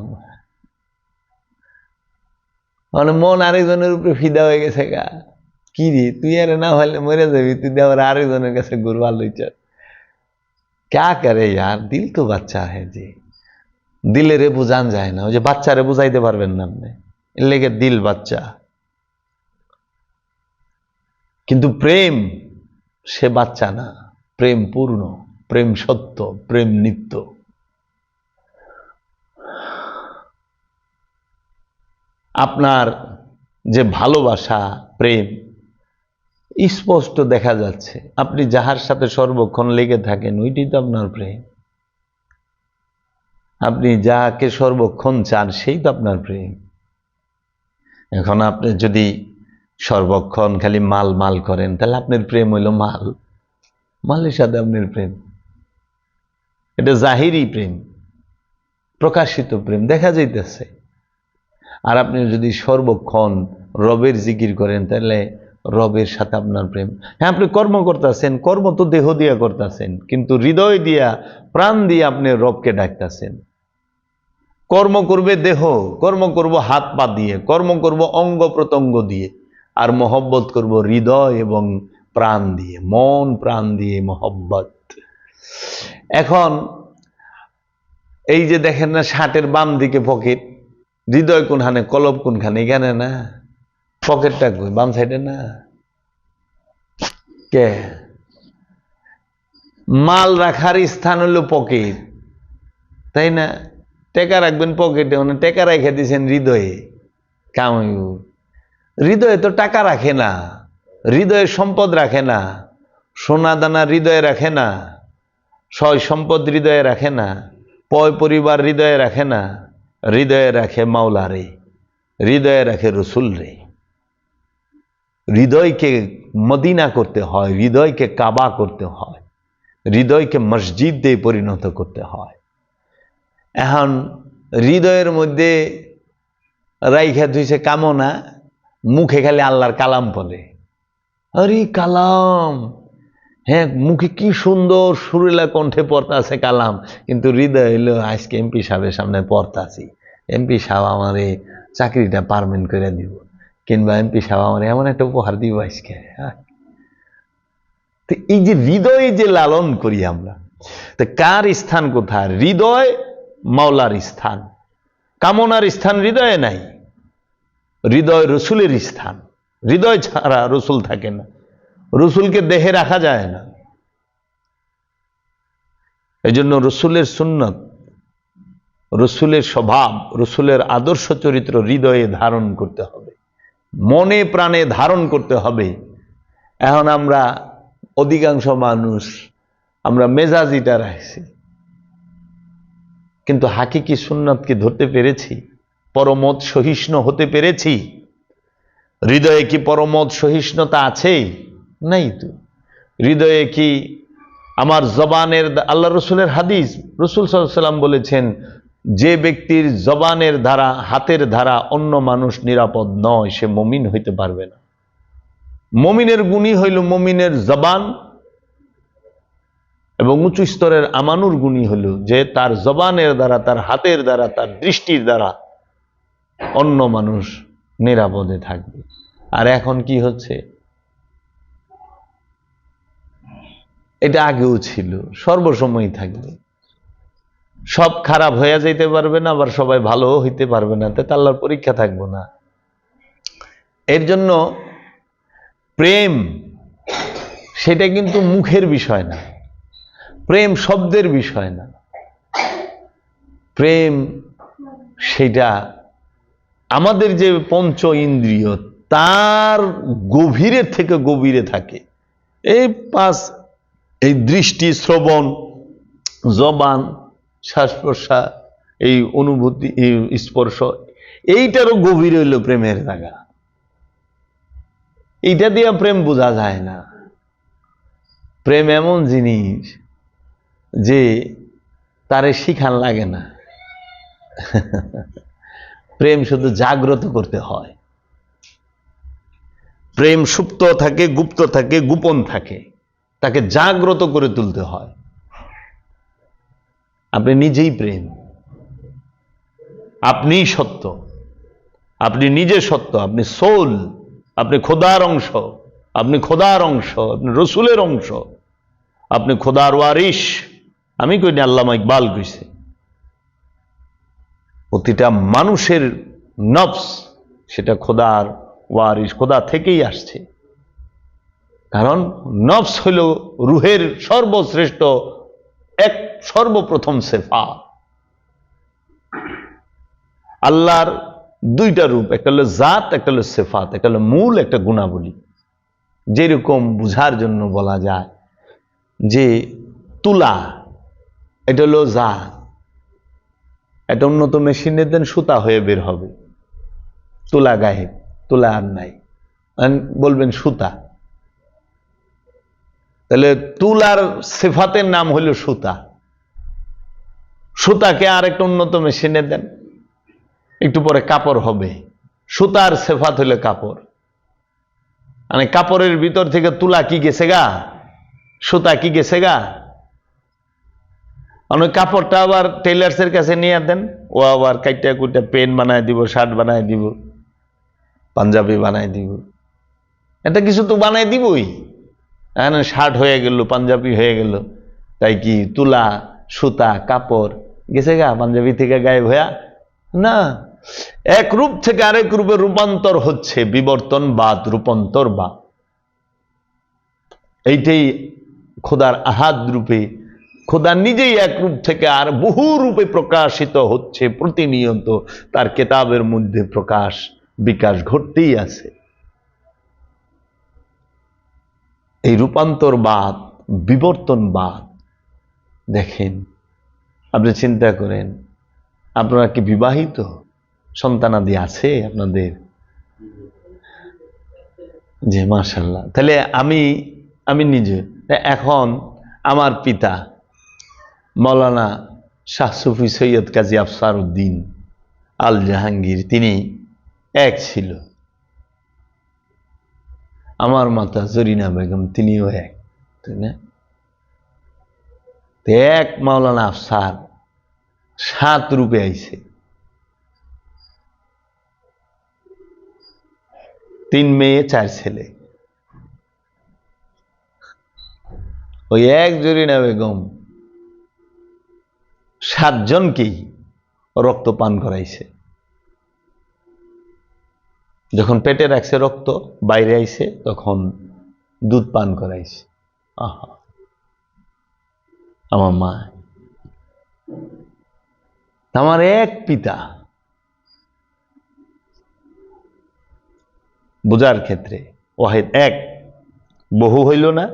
মানে মন আরেকজনের উপরে ফিদা হয়ে গেছে গা। কি রে তুই আরে না হলে মরে যাবি, তুই আবার আরেকজনের কাছে ঘুরবার লইছ। ক্যা করে यार, দিল তো বাচ্চা হ্যাঁ জি। দিলেরে বুঝান যায় না, ওই যে বাচ্চারে বুঝাইতে পারবেন না আপনি, এর লেগে দিল বাচ্চা। কিন্তু প্রেম সে বাচ্চা না, প্রেম পূর্ণ, প্রেম সত্য, প্রেম নিত্য। আপনার যে ভালোবাসা, প্রেম স্পষ্ট দেখা যাচ্ছে। আপনি যাহার সাথে সর্বক্ষণ লেগে থাকেন ওইটাই তো আপনার প্রেম। আপনি যাকে সর্বক্ষণ চান সেই তো আপনার প্রেম। এখন আপনি যদি সর্বক্ষণ খালি মাল মাল করেন তাহলে আপনার প্রেম হইল মাল, মালের সাথে আপনার প্রেম। এটা জাহিরি প্রেম, প্রকাশিত প্রেম দেখা যাইতেছে। আর আপনি যদি সর্বক্ষণ রবের জিকির করেন তাহলে রবের সাথে আপনার প্রেম। হ্যাঁ আপনি কর্ম করতেছেন, কর্ম তো দেহ দিয়া করতেছেন, কিন্তু হৃদয় দিয়া প্রাণ দিয়ে আপনি রবকে ডাকতেছেন। কর্ম করবে দেহ, কর্ম করব হাত পা দিয়ে, কর্ম করব অঙ্গ প্রত্যঙ্গ দিয়ে, আর মহব্বত করব হৃদয় এবং প্রাণ দিয়ে, মন প্রাণ দিয়ে মহব্বত। এখন এই যে দেখেন না, শার্টের বাম দিকে পকেট, হৃদয় কোনখানে, কলব কোনখানে? এখানে না, পকেটটা কই? বাম সাইডে না? কে? মাল রাখার স্থান হলো পকেট, তাই না? টেকা রাখবেন পকেটে, মানে টেকা রেখে দিয়েছেন হৃদয়ে। কামাইব হৃদয়ে তো টাকা রাখে না, হৃদয়ে সম্পদ রাখে না, সোনা দানা হৃদয়ে রাখে না, সয় সম্পদ হৃদয়ে রাখে না, পয় পরিবার হৃদয়ে রাখে না, হৃদয়ে রাখে মাওলা রে, হৃদয়ে রাখে রসুল রে। হৃদয়কে মদিনা করতে হয়, হৃদয়কে কাবা করতে হয়, হৃদয়কে মসজিদ দিয়ে পরিণত করতে হয়। এখন হৃদয়ের মধ্যে রাইখা ধুইছে কামনা, মুখে খালি আল্লাহর কালাম বলে। আরে কালাম, হ্যাঁ, মুখে কি সুন্দর সুরেলা কণ্ঠে পড়তে আছে কালাম, কিন্তু হৃদয় হইলো আজকে এমপি সাহেবের সামনে পড়তে আছি, এমপি সাহেব আমার এই চাকরিটা পারমেন্ট করে দিব, কিংবা এমপি সাহেব আমার এমন একটা উপহার দিব আজকে। তো এই যে হৃদয়ে যে লালন করি আমরা, তো কার স্থান কোথায়? হৃদয় মাওলার স্থান, কামনার স্থান হৃদয়ে নাই, হৃদয় রসুলের স্থান। হৃদয় ছাড়া রসুল থাকে না, রসুলকে দেহে রাখা যায় না। এই জন্য রসুলের সুন্নত, রসুলের স্বভাব, রসুলের আদর্শ চরিত্র হৃদয়ে ধারণ করতে হবে, মনে প্রাণে ধারণ করতে হবে। এখন আমরা অধিকাংশ মানুষ আমরা মেজাজিটা রাখছি, কিন্তু হাকিকি সুন্নাতকে ধরতে পেরেছি? পরমত সহিষ্ণু হতে পেরেছি? হৃদয়ে কি পরমত সহিষ্ণুতা আছে? নাই তো। হৃদয়ে কি আমার জবানের, আল্লাহ রসুলের হাদিস, রসুল সাল্লাল্লাহু আলাইহি ওয়াসাল্লাম বলেছেন, যে ব্যক্তির জবানের দ্বারা, হাতের দ্বারা অন্য মানুষ নিরাপদ নয়, সে মুমিন হইতে পারবে না। মুমিনের গুণই হইল মুমিনের জবান, এবং উঁচু স্তরের আমানুর গুণী হল যে তার জবানের দ্বারা, তার হাতের দ্বারা, তার দৃষ্টির দ্বারা অন্য মানুষ নিরাপদে থাকবে। আর এখন কি হচ্ছে? এটা আগেও ছিল, সর্বসময় থাকবে। সব খারাপ হয়ে যাইতে পারবে না, আবার সবাই ভালো হইতে পারবে না, তাতে আল্লাহর পরীক্ষা থাকবো না। এর জন্য প্রেম সেটা কিন্তু মুখের বিষয় না, প্রেম শব্দের বিষয় না, প্রেম সেটা আমাদের যে পঞ্চ ইন্দ্রিয় তার গভীরের থেকে গভীরে থাকে। এই এই দৃষ্টি, শ্রবণ, জবান, শ্বাস প্রশ্বাস, এই অনুভূতি, এই স্পর্শ, এইটারও গভীর হইল প্রেমের জায়গা। এইটা দিয়ে প্রেম বোঝা যায় না। প্রেম এমন জিনিস যে তারে শিখান লাগে না। প্রেম শুধু জাগ্রত করতে হয়। প্রেম সুপ্ত থাকে, গুপ্ত থাকে, গোপন থাকে, তাকে জাগ্রত করে তুলতে হয়। আপনি নিজেই প্রেম, আপনিই সত্য, আপনি নিজে সত্য, আপনি সোল, আপনি খোদার অংশ, আপনি খোদার অংশ, আপনি রসুলের অংশ, আপনি খোদার ওয়ারিশ। আমি কইনি, আল্লামা ইকবাল কইছে। প্রতিটা মানুষের নফস সেটা খোদার ওয়ারিশ, খোদা থেকেই আসছে। কারণ নফস হইল রুহের সর্বশ্রেষ্ঠ, এক সর্বপ্রথম সেফা। আল্লাহর দুইটা রূপ, একটা হলো জাত, একটা হলো সেফাত, একটা হলো মূল, একটা গুণাবলী। যেরকম বুঝার জন্য বলা যায় যে তুলা, এটা হলো জাত, এটা উন্নত মেশিনে দেন সুতা হয়ে বের হবে। তুলা গায়েব, তুলা আর নাই, বলবেন সুতা। তাহলে তুলার সেফাতের নাম হইল সুতা। সুতাকে আর একটা উন্নত মেশিনে দেন, একটু পরে কাপড় হবে। সুতার সেফাত হইলে কাপড়। মানে কাপড়ের ভিতর থেকে তুলা কি গেছে গা, সুতা কি গেছে গা। ওই কাপড়টা আবার টেলার্সের কাছে নিয়ে দেন, ও আবার কাইটা কুইটা পেন বানায় দিব, শার্ট বানায় দিব, পাঞ্জাবি বানায় দিব। এটা কিছু তো বানাই দিবই। শার্ট হয়ে গেল, পাঞ্জাবি হয়ে গেল, তাই কি তুলা সুতা কাপড় গেছে গা পাঞ্জাবি থেকে গায়েব হইয়া? না, এক রূপ থেকে আরেক রূপে রূপান্তর হচ্ছে, বিবর্তনবাদ, রূপান্তরবাদ। এইটাই খোদার আহাদ রূপে, খোদা নিজেই এক রূপ থেকে আর বহু রূপে প্রকাশিত হচ্ছে প্রতিনিয়ত, তার কেতাবের মধ্যে প্রকাশ বিকাশ ঘটতেই আছে। এই রূপান্তরবাদ, বিবর্তনবাদ দেখেন, আপনি চিন্তা করেন, আপনারা কি বিবাহিত? সন্তানাদি আছে আপনাদের? জি মাশাআল্লাহ। তাহলে আমি নিজে এখন আমার পিতা মৌলানা শাহ সুফি সৈয়দ কাজী আফসার উদ্দিন আল জাহাঙ্গীর, তিনি এক ছিল। আমার মাতা জরিনা বেগম, তিনিও এক, তাই না? এক মাওলানা আফসার 7 রূপে আইছে, 3 মেয়ে 4 ছেলে। ওই এক জরিনা বেগম 7 জনকেই রক্ত পান করাইছে। যখন পেটে রাখছে রক্ত বাইরে আইছে, তখন দুধ পান করাইছে। আহা, আমার মা, আমার এক পিতা। বোঝার ক্ষেত্রে ওয়াহিদ, এক, বহু হইল না,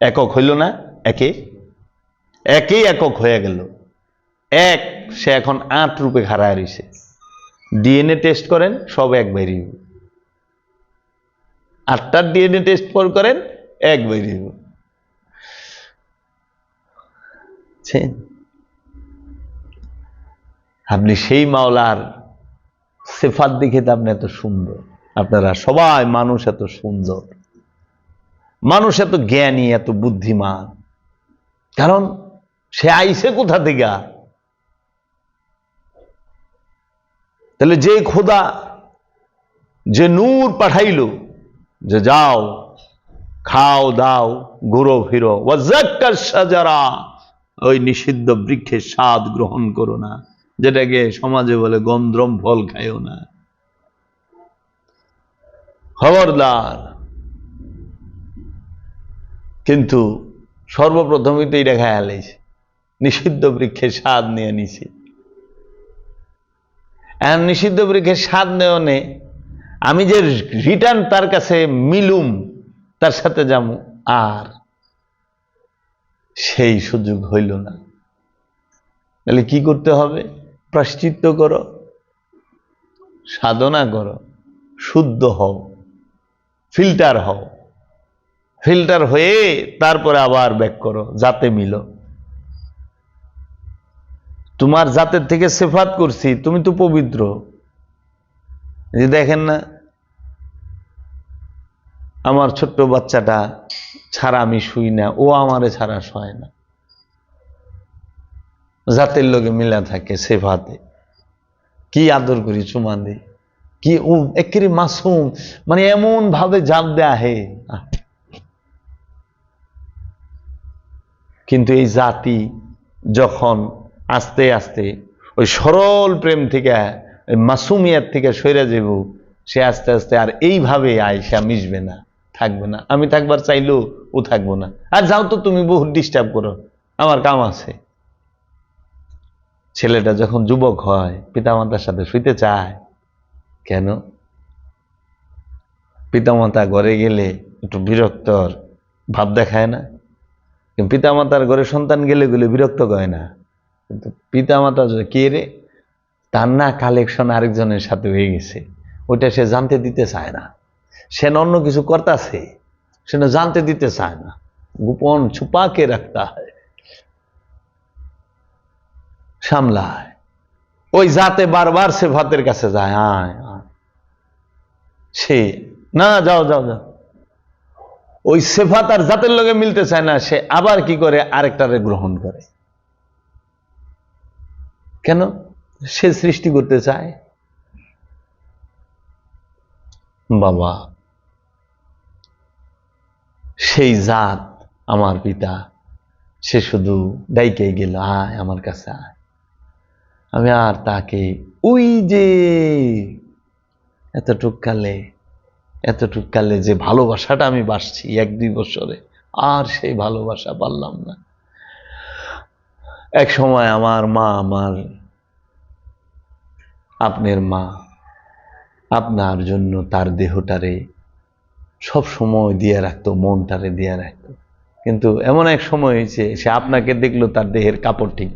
একক হইল না, একেই একক হয়ে গেল। এক, সে এখন 8 রূপে খাড়ায় রয়েছে। ডিএনএ টেস্ট করেন, সব এক বেরিয়ে, 8টার ডিএনএ টেস্ট করেন, এক বেরিয়ে। আপনি সেই মাওলার সিফাত দেখে তো আপনি এত সুন্দর, আপনারা সবাই মানুষ এত সুন্দর, মানুষ এত জ্ঞানী, এত বুদ্ধিমান, কারণ সে আইছে কোথা থেকে? তাহলে যে খোদা, যে নূর পাঠাইল, যে যাও খাও দাও ঘুরো ফিরো, ওয়াজাক্কার শাজারা, ওই নিষিদ্ধ বৃক্ষের স্বাদ গ্রহণ করো না, যেটাকে সমাজে বলে গন্ধম ফল খাইও না, খবরদার। কিন্তু সর্বপ্রথমই তো এটা খায়া লাইছে, নিষিদ্ধ বৃক্ষের স্বাদ নিয়ে নিছি। এখন নিষিদ্ধ বৃক্ষের স্বাদ নেওয়া, আমি যে রিটার্ন তার কাছে মিলুম, তার সাথে যাবো, আর সেই সুযোগ হইল না। তাহলে কি করতে হবে? প্রায়শ্চিত্ত করো, সাধনা করো, শুদ্ধ হও, ফিল্টার হও, ফিল্টার হয়ে তারপরে আবার ব্যাক করো, যাতে মিলো। তোমার জাতের থেকে সিফাত করছি, তুমি তো পবিত্র। যে দেখেন না, আমার ছোট্ট বাচ্চাটা ছাড়া আমি শুই না, ও আমারে ছাড়া শোয় না, জাতের লোকে মিলা থাকে সিফাতে। কি আদর করি, চুমা দিই, কি ও একেবারে মাসুম, মানে এমন ভাবে জাপ দেয়া হে। কিন্তু এই জাতি যখন আস্তে আস্তে ওই সরল প্রেম থেকে, মাসুমিয়াত থেকে সরে যাব, সে আস্তে আস্তে আর এইভাবে আয়সা মিশবে না, থাকবে না। আমি থাকবার চাইলেও ও থাকবো না। আর যাও তো, তুমি বহু ডিস্টার্ব করো, আমার কাম আছে। ছেলেটা যখন যুবক হয়, পিতামাতার সাথে শুইতে চায় কেন? পিতামাতা ঘরে গেলে একটু বিরক্তর ভাব দেখায় না? পিতামাতার ঘরে সন্তান গেলে বিরক্ত করে না, কিন্তু পিতামাতা কে রে, তার না কালেকশন আরেকজনের সাথে হয়ে গেছে, ওইটা সে জানতে দিতে চায় না। সে অন্য কিছু করতেছে, সে জানতে দিতে চায় না, গোপন ছুপাকে রাখতে হয়, সামলায়। ওই জাতে বারবার সে ভাতের কাছে যায়, আয় সে না, যাও যাও যাও, ওই সেফাত আর জাতের লগে মিলতে চায় না, সে আবার কি করে, আরেকটারে গ্রহণ করে। কেন? সে সৃষ্টি করতে চায়। বাবা, সেই জাত আমার পিতা, সে শুধু ডাইকে গেল, আয় আমার কাছে আয়। আমি আর তাকে ওই যে এতটুক কালে যে ভালোবাসাটা আমি বাসছি 1-2 বছরে, আর সেই ভালোবাসা পারলাম না। এক সময় আমার মা, আপনার মা আপনার জন্য তার দেহটারে সব সময় দিয়ে রাখতো, মনটারে দিয়ে রাখতো। কিন্তু এমন এক সময় হয়েছে, সে আপনাকে দেখলো তার দেহের কাপড় ঠিক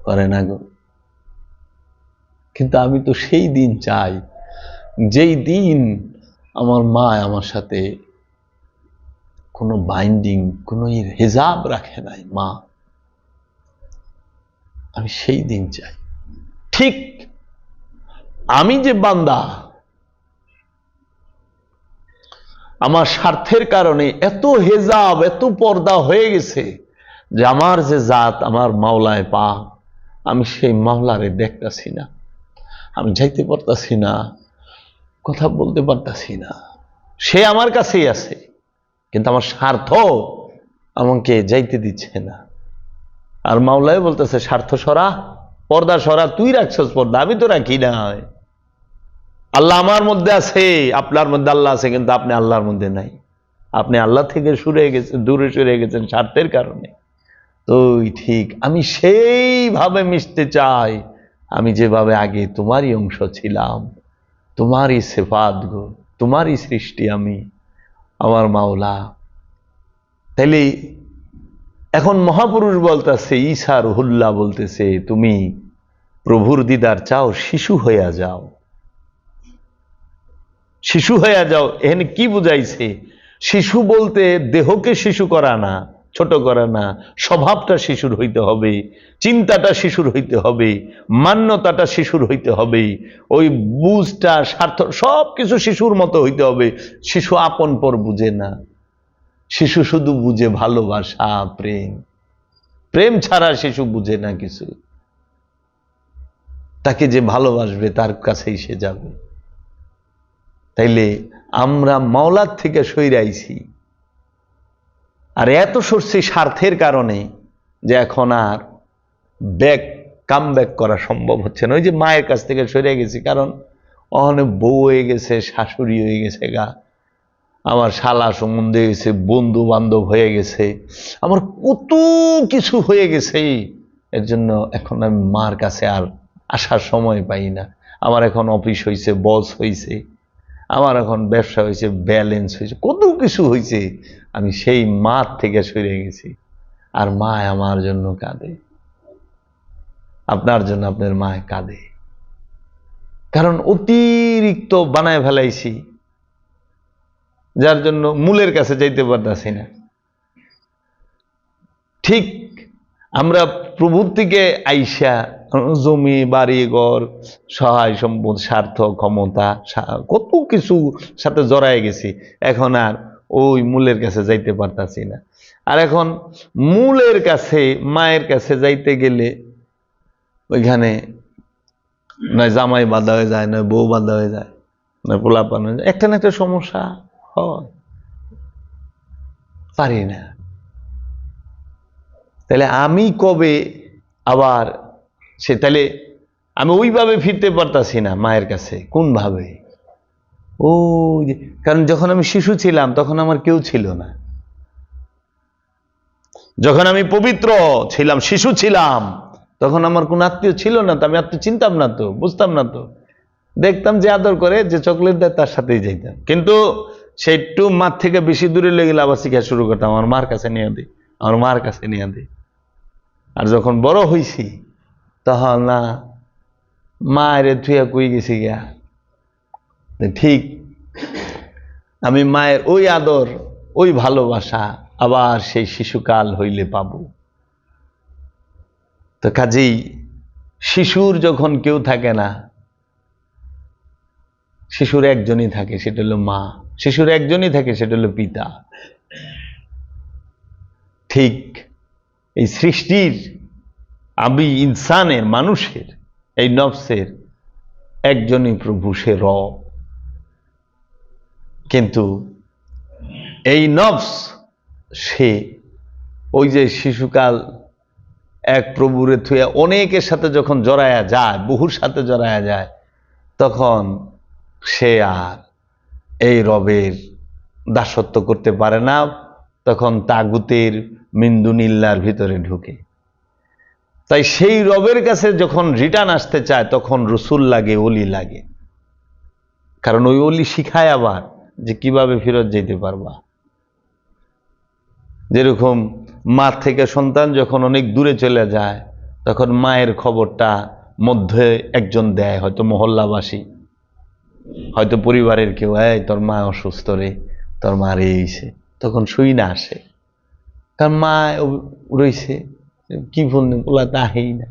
করে না গো। কিন্তু আমি তো সেই দিন চাই, যেই দিন আমার মা আমার সাথে কোনো বাইন্ডিং, কোনো হিজাব রাখে নাই মা, আমি সেই দিন চাই। ঠিক আমি যে বান্দা, আমার স্বার্থের কারণে এত হেজাব, এত পর্দা হয়ে গেছে যে আমার যে জাত, আমার মাওলায় পাক, আমি সেই মাওলারে দেখতাছি না, আমি যাইতে পারতাছি না, কথা বলতে পারতাছি না। সে আমার কাছেই আছে, কিন্তু আমার স্বার্থ আমাকে যাইতে দিচ্ছে না। আর মাওলায় বলতেছে, স্বার্থ সরা, পর্দা সরা, তুই রাখছস পর্দা, আমি তো রাখি না। আল্লাহ আমার মধ্যে আছে, আপনার মধ্যে আল্লাহ আছে, কিন্তু আপনি আল্লাহর মধ্যে নাই। আপনি আল্লাহ থেকে দূরে সরে গেছেন স্বার্থের কারণে। তো ঠিক আমি সেইভাবে মিশতে চাই, আমি যেভাবে আগে তোমারই অংশ ছিলাম, তোমারই সিফাত গো, তোমারই সৃষ্টি আমি, আমার মাওলা। তাইলে এখন মহাপুরুষ বলতেছে, ঈসা রুহুল্লাহ বলতেছে, তুমি প্রভুর দিদার চাও, শিশু হইয়া যাও, শিশু হইয়া যাও। এখানে কি বুঝাইছে? শিশু বলতে দেহকে শিশু করা না, ছোট করা না, স্বভাবটা শিশুর হইতে হবে, চিন্তাটা শিশুর হইতে হবে, মান্যতাটা শিশুর হইতে হবে, ওই বুঝটা, স্বার্থ সবকিছু শিশুর মতো হইতে হবে। শিশু আপন পর বুঝে না, শিশু শুধু বুঝে ভালোবাসা, প্রেম। প্রেম ছাড়া শিশু বুঝে না কিছু। তাকে যে ভালোবাসবে তার কাছেই সে যাবে। তাইলে আমরা মাওলার থেকে সইরাইছি, আর এত সরছি স্বার্থের কারণে যে এখন আর কাম ব্যাক করা সম্ভব হচ্ছে না। ওই যে মায়ের কাছ থেকে সরে গেছি, কারণ অনেক বউ হয়ে গেছে, শাশুড়ি হয়ে গেছে গা, আমার শালা সম্বন্ধে গেছে, বন্ধু বান্ধব হয়ে গেছে, আমার কত কিছু হয়ে গেছে। এর জন্য এখন আমি মার কাছে আর আসার সময় পাই না। আমার এখন অফিস হয়েছে, বস হয়েছে, আমার এখন ব্যবসা হয়েছে, ব্যালেন্স হয়েছে, কত কিছু হয়েছে, আমি সেই মার থেকে সরে গেছি। আর মা আমার জন্য কাঁদে, আপনার জন্য আপনার মা কাঁদে, কারণ অতিরিক্ত বানায় ফেলাইছি, যার জন্য মূলের কাছে যাইতে পারতাছি না। ঠিক আমরা প্রভুর থেকে আইসা জমি, বাড়ি ঘর, সহায় সম্পদ, স্বার্থ, ক্ষমতা, কত কিছু সাথে জড়ায় গেছি, এখন আর ওই মূলের কাছে যাইতে পারতাছি না। আর এখন মূলের কাছে, মায়ের কাছে যাইতে গেলে ওইখানে নয় জামাই বাঁধা হয়ে যায়, নয় বউ বাঁধা হয়ে যায়, নয় পোলাপান হয়ে যায়, একটা না একটা সমস্যা হয়, পারি না। তাহলে আমি কবে আবার তাহলে আমি ওইভাবে ফিরতে পারতাছি না মায়ের কাছে, কোন ভাবে? ও, কারণ যখন আমি শিশু ছিলাম তখন আমার কেউ ছিল না। যখন আমি পবিত্র ছিলাম, শিশু ছিলাম, তখন আমার কোন আত্মীয় ছিল না, তো আমি আত্মীয় চিনতাম না, তো বুঝতাম না, তো দেখতাম যে আদর করে, যে চকলেট দেয় তার সাথেই যাইতাম। কিন্তু সে একটু মার থেকে বেশি দূরে লেগে গেলে আবার শিখা শুরু করতাম, আমার মার কাছে নিয়ে দিই, আমার মার কাছে নিয়ে দিই। আর যখন বড় হইছি তখন না, মায়ের থুয়া কই গেছি গিয়া। ঠিক আমি মায়ের ওই আদর, ওই ভালোবাসা আবার সেই শিশুকাল হইলে পাব। তো কাজেই শিশুর যখন কেউ থাকে না, শিশুর একজনই থাকে, সেটা হলো মা। শিশুর একজনই থাকে, সেটা হলো পিতা। ঠিক এই সৃষ্টির, আমি ইনসানের, মানুষের, এই নফসের একজনই প্রভু, সে রব। কিন্তু এই নফস সে ওই যে শিশুকাল এক প্রভুরে থুয়া অনেকের সাথে যখন জড়ায়া যায়, বহুর সাথে জড়ায়া যায়, তখন সে আর এই রবের দাসত্ব করতে পারে না, তখন তাগুতের মিন্দুনিল্লার ভিতরে ঢুকে। তাই সেই রবের কাছে যখন রিটার্ন আসতে চায় তখন রসুল লাগে, অলি লাগে, কারণ ওই অলি শিখায় আবার যে কিভাবে ফেরত যেতে পারবা। যেরকম মা থেকে সন্তান যখন অনেক দূরে চলে যায় তখন মায়ের খবরটা মধ্যে একজন দেয়, হয়তো মহল্লাবাসী, হয়তো পরিবারের কেউ, এই তোর মা অসুস্থ রে, তোর মা রয়েছে, তখন শুই না আসে, কারণ মা রয়েছে, কি বললেন ওলা তাহেই না।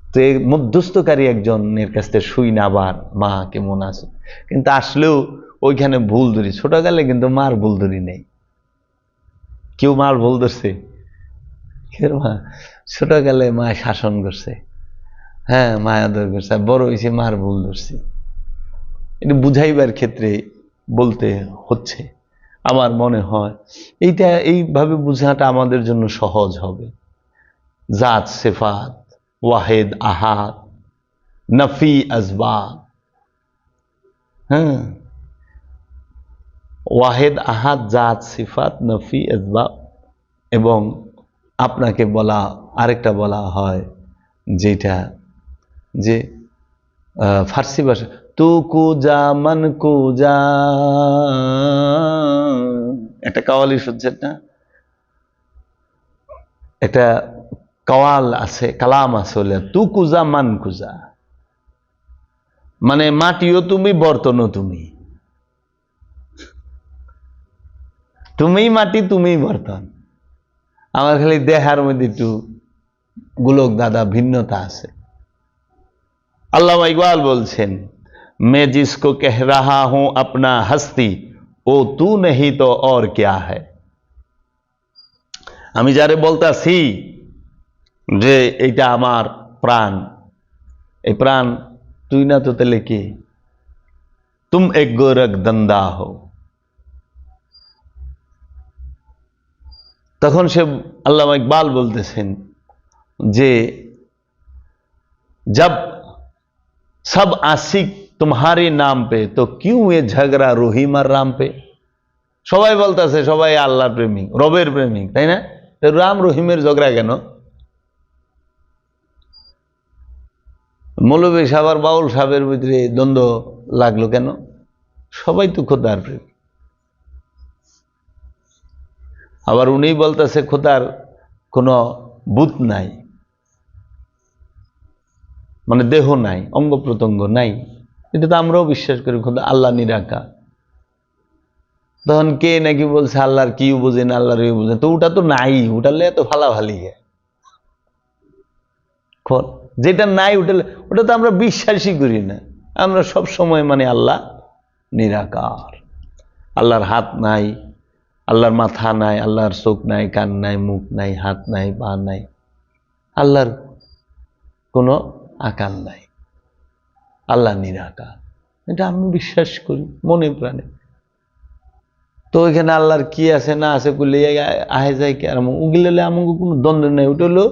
তো এই মধ্যস্থকারী একজনের কাছ থেকে শুই না আবার মা কেমন আছে, কিন্তু আসলেও ওইখানে ভুল ধরি, ছোটকালে কিন্তু মার ভুল ধরি নেই। কেউ মার ভুল ধরছে? মা ছোটকালে মা শাসন করছে, হ্যাঁ মায়া আদর করছে, বড় হয়েছে মার ভুল ধরছি। এটা বুঝাইবার ক্ষেত্রে বলতে হচ্ছে। আমার মনে হয় এইটা এইভাবে বুঝাটা আমাদের জন্য সহজ হবে। জাত সিফাত, ওয়াহেদ আহাদ, নফি আসবাব, হ্যাঁ, ওয়াহেদ আহাদ, জাত সিফাত, নফি আসবাব। এবং আপনাকে বলা আরেকটা বলা হয় যেটা, যে ফার্সি ভাষা, তু কুজা মান কুজা, একটা কাওয়ালি শুনছেন না, একটা কাওয়াল আছে, কালাম আছে, বলে তু কুজা মান কুজা, মানে মাটিও তুমি, বর্তনও তুমি, তুমিই মাটি তুমিই বর্তন। আমার খালি দেহার মধ্যে একটু গোলক দাদা ভিন্নতা আছে। আল্লামা ইকবাল বলছেন, मैं जिसको कह रहा हूं अपना हस्ती ओ तू नहीं तो और क्या है। আমি যারে বলতাছি যে এইটা আমার প্রাণ, এই প্রাণ তুই না তো তাহলে কি, তুম এক গোরখ দন্দা হো। তখন সে আল্লামা ইকবাল বলতেছেন যে जब सब आशिक तुम्हारे नाम पे तो क्यों ये झगड़ा রহিমার রাম पे। সবাই বলতেছে সবাই আল্লাহর প্রেমিক, রবের প্রেমিক, তাই না? রাম রহিমের ঝগড়া কেন? মৌলভী সাহেব আর বাউল সাহেবের ভিতরে দ্বন্দ্ব লাগলো কেন? সবাই তো খোদার প্রেমিক। আবার উনি বলতেছে খোদার কোনো বুত নাই, মানে দেহ নাই, অঙ্গ প্রত্যঙ্গ নাই। এটা তো আমরাও বিশ্বাস করি, খোদা আল্লাহ নিরাকার। তখন কে নাকি বলছে আল্লাহর কি বুঝেন, আল্লাহর বুঝেন, তো ওটা তো নাই, ওটালে এত ফালাফালি। যেটা নাই ওটা তো আমরা বিশ্বাসই করি না। আমরা সব সময় মানে আল্লাহ নিরাকার, আল্লাহর হাত নাই, আল্লাহর মাথা নাই, আল্লাহর চোখ নাই, কান নাই, মুখ নাই, হাত নাই, পা নাই, আল্লাহর কোনো আকার নাই, আল্লাহ নিরাকার। এটা আমি বিশ্বাস করি মনে প্রাণে। তো ওইখানে আল্লাহর কি আছে না আছে বলে আহে যায় কি, আর উগলে আমাকে কোনো দ্বন্দ্ব নেই। ওটা হলো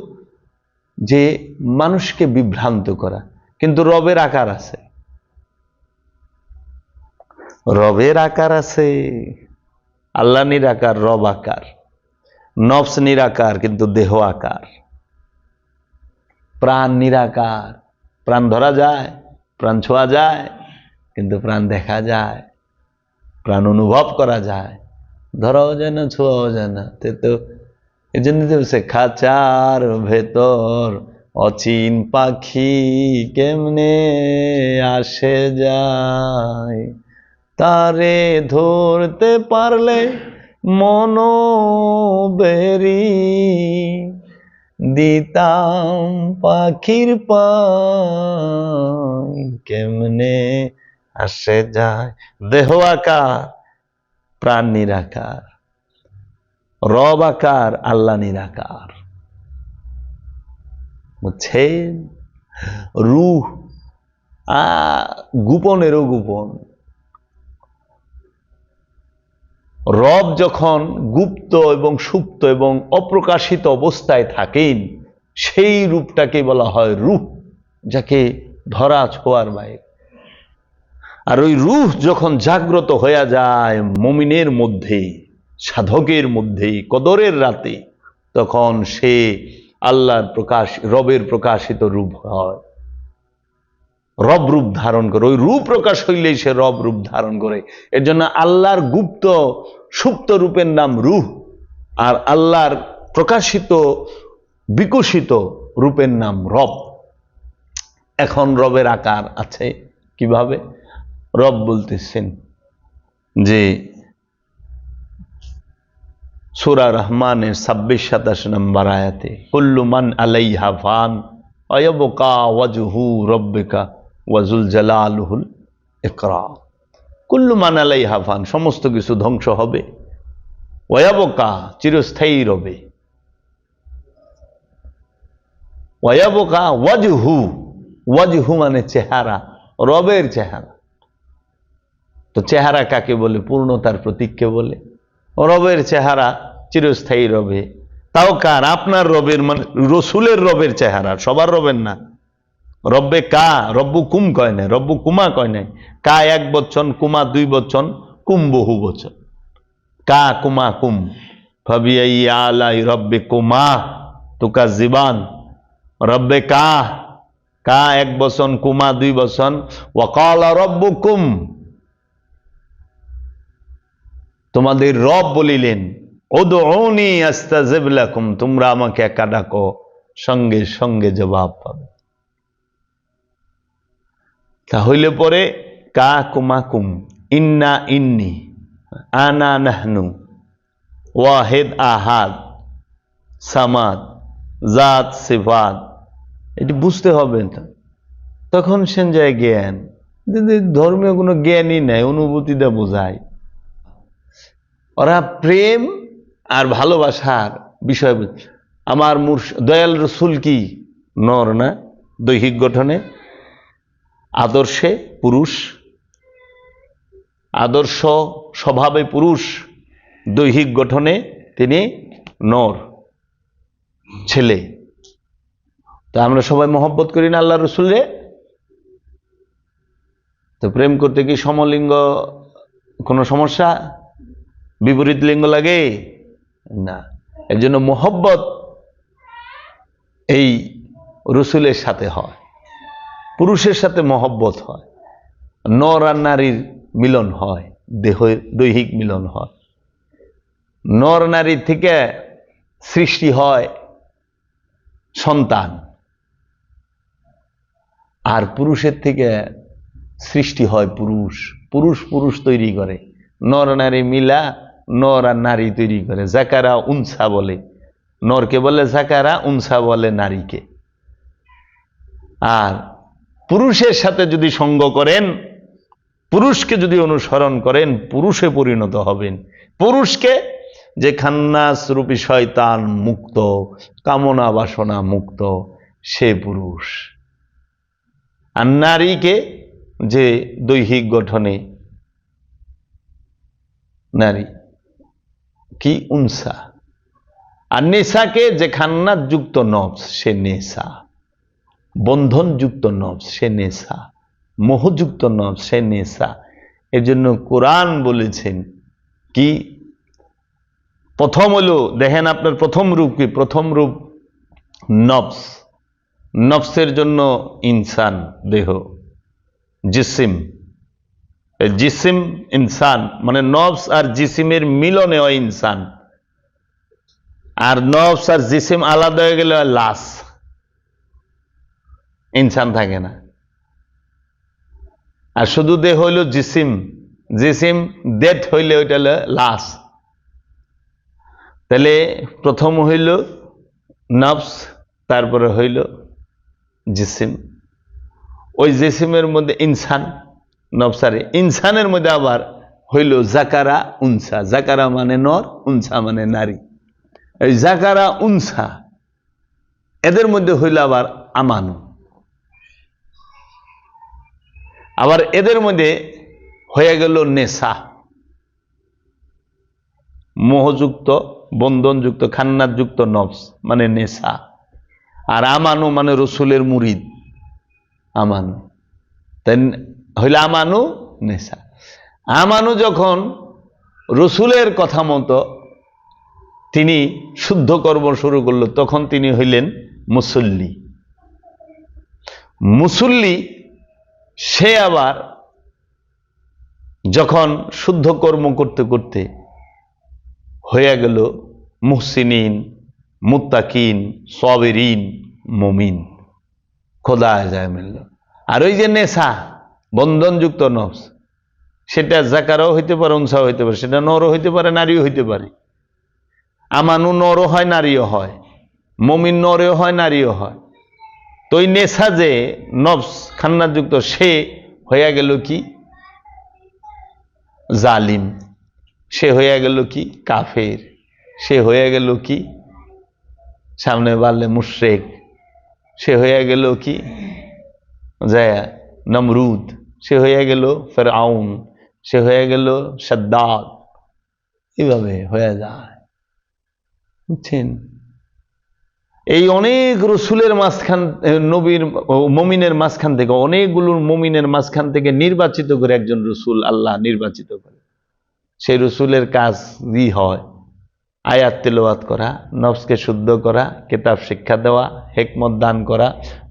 যে মানুষকে বিভ্রান্ত করা। কিন্তু রবের আকার আছে, রবের আকার আছে, আল্লাহ নিরাকার, রব আকার। নফস নিরাকার কিন্তু দেহ আকার। প্রাণ নিরাকার, প্রাণ ধরা যায়, প্রাণ ছোঁয়া যায়, কিন্তু প্রাণ দেখা যায়, প্রাণ অনুভব করা যায়, ধরাও যায় না, ছোঁয়াও যায় না। তো এই জন্য সে খাঁচার ভেতর অচিন পাখি কেমনে আসে যায়, তারে ধরতে পারলে মনো বেরি দিতাম পাখির পায় কেমনে আসে যায়। দেহ আকার, প্রাণ নিরাকার, রব আকার, আল্লাহ নিরাকার। বুঝছেন? রূহ গোপনেরও গোপন, রব যখন গুপ্ত এবং সুপ্ত এবং অপ্রকাশিত অবস্থায় থাকেন, সেই রূপটাকে বলা হয় রূহ, যাকে ধরা ছোঁয়ার বাইরে। আর ওই রূহ যখন জাগ্রত হয়ে যায় মুমিনের মধ্যে, সাধকের মধ্যে, কদরের রাতে, তখন সে আল্লাহর প্রকাশ, রবের প্রকাশিত রূপ হয়, রব রূপ ধারণ করে। ওই রূপ প্রকাশ হইলেই সে রব রূপ ধারণ করে। এর জন্য আল্লাহর গুপ্ত সুপ্ত রূপের নাম রূহ, আর আল্লাহর প্রকাশিত বিকশিত রূপের নাম রব। এখন রবের আকার আছে কিভাবে? রব বলতেছেন যে সূরা রহমানের 26-27 নম্বর আয়াতে, কুল্লু মান আলাইহা ফান ওয়া ইয়াবকা ওয়াজহু রাব্বিকা ওয়া যুল জালালুল ইকরাম। কুল্লু মান আলাইহা ফান, সমস্ত কিছু ধ্বংস হবে, ওয়া ইয়াবকা, চিরস্থায়ী রবে, ওয়া ইয়াবকা ওয়াজহু, ওয়াজহু মানে চেহারা, রবের চেহারা। তো চেহারা কাকে বলে? পূর্ণতার প্রতীককে বলে। রবের চেহারা চিরস্থায়ী রবে। তাও কার? আপনার রবের, মানে রসুলের রবের চেহারা, সবার রবের না। রব্বে কা, রব্বু কুম কয় নাই, রব্বু কুমা কয় নাই। কা এক বচন, কুমা দুই বচন, কুম বহু বচন। কা কুমা কুম, ফাবিআই আলাই রব্বে কুমা তুকাজ্জিবান। রব্বে কা, কা এক বচন, কুমা দুই বচন। ওয়া ক্বালা রব্বুকুম, তোমাদের রব বলিলেন, উদউনি আস্তাজিব লাকুম, তোমরা আমাকে একা ডাকো, সঙ্গে সঙ্গে জবাব পাবে। তাহলে পরে কা কুমা কুম, ইন্না ইন্নি, আনা নাহনু, ওয়াহিদ আহাদ, সামাদ, জাত সিফাত, এটি বুঝতে হবে। তখন সেন যায় জ্ঞান। ধর্মীয় কোনো জ্ঞানই নাই, অনুভূতিটা বোঝায়। ওরা প্রেম আর ভালোবাসার বিষয়। আমার দয়াল রসুল কি নর না? দৈহিক গঠনে, আদর্শে পুরুষ, আদর্শ স্বভাবে পুরুষ, দৈহিক গঠনে তিনি নর, ছেলে। তো আমরা সবাই মহব্বত করি না আল্লাহ রসুলরে? তো প্রেম করতে কি সমলিঙ্গ কোনো সমস্যা? বিপরীত লিঙ্গ লাগে না। এর জন্য মোহব্বত এই রসুলের সাথে হয়, পুরুষের সাথে মহব্বত হয়, নর আর নারীর মিলন হয়, দৈহিক মিলন হয়। নর নারীর থেকে সৃষ্টি হয় সন্তান, আর পুরুষের থেকে সৃষ্টি হয় পুরুষ। পুরুষ পুরুষ তৈরি করে, নর নারী মিলা নর আর নারী তৈরি করে। জাকারা উনসা বলে, নরকে বলে জাকারা, উনসা বলে নারীকে। আর পুরুষের সাথে যদি সঙ্গ করেন, পুরুষকে যদি অনুসরণ করেন, পুরুষে পরিণত হবেন। পুরুষকে যে খান্নাস রূপী শয়তান মুক্ত, কামনা বাসনা মুক্ত, সে পুরুষ। আর নারীকে যে দৈহিক গঠনে নারী কি উনসা। আর নেশাকে যে খান্নাত যুক্ত নফস, সে নেশা। বন্ধন যুক্ত নফস, সে নেশা। মোহযুক্ত নফস, সে নেশা। এর জন্য কোরআন বলেছেন কি, প্রথম হলো, দেখেন আপনার প্রথম রূপ কি? প্রথম রূপ নফস। নফসের জন্য ইনসান, দেহ, জিসিম। জিসিম ইনসান মানে নফস আর জিসিমের মিলনে হয় ইনসান। আর নফস আর জিসিম আলাদা হয়ে গেলে লাশ, ইনসান থাকে না। আর শুধু দেহ হইল জিসিম, জিসিম দেহ হইলে ওইটা হলো লাশ। তাহলে প্রথম হইল নফস, তারপরে হইল জিসিম। ওই জিসিমের মধ্যে ইনসান, নফসারে ইনসানের মধ্যে আবার হইল জাকারা উনসা। জাকারা মানে নর, উনসা মানে নারী। এই জাকারা উনসা এদের মধ্যে হইল আবার আমানু। আবার এদের মধ্যে হয়ে গেল নেশা। মোহযুক্ত, বন্ধনযুক্ত, খান্নাতযুক্ত নফস মানে নেশা। আর আমানু মানে রসুলের মুরিদ, আমানু তাই হইলে আমানু নেশা। আমানু যখন রসুলের কথা মতো তিনি শুদ্ধ কর্ম শুরু করলো, তখন তিনি হইলেন মুসল্লি। মুসল্লি সে আবার যখন শুদ্ধ কর্ম করতে করতে হয়ে গেল মুহসিনিন, মুত্তাকিন, সাবিরিন, মুমিন, খোদা যায় মিলল। আর ওই যে নেশা, বন্ধনযুক্ত নফস, সেটা জাকারও হইতে পারে, উনসাও হইতে পারে, সেটা নরও হইতে পারে, নারীও হইতে পারে। আমানু নরও হয়, নারীও হয়, মুমিন নরেও হয়, নারীও হয়। তো ওই নেশা যে নফস খান্নাযুক্ত, সে হইয়া গেল কি জালিম, সে হইয়া গেল কি কাফের, সে হইয়া গেল কি সামনে বাড়লে মুশরিক, সে হইয়া গেল কি যায় নমরুদ, সে হইয়া গেল ফিরআউন, সে হয়ে গেল সাদ্দাদ। এইভাবে হয়ে যায়, বুঝছেন? এই অনেক রসুলের মাঝখান, নবীর মুমিনের মাঝখান থেকে, অনেকগুলো মুমিনের মাঝখান থেকে নির্বাচিত করে একজন রসুল আল্লাহ নির্বাচিত করে। সেই রসুলের কাজই হয় আয়াত তেলাওয়াত করা, নফসকে শুদ্ধ করা, কিতাব শিক্ষা দেওয়া, হিকমত দান করা,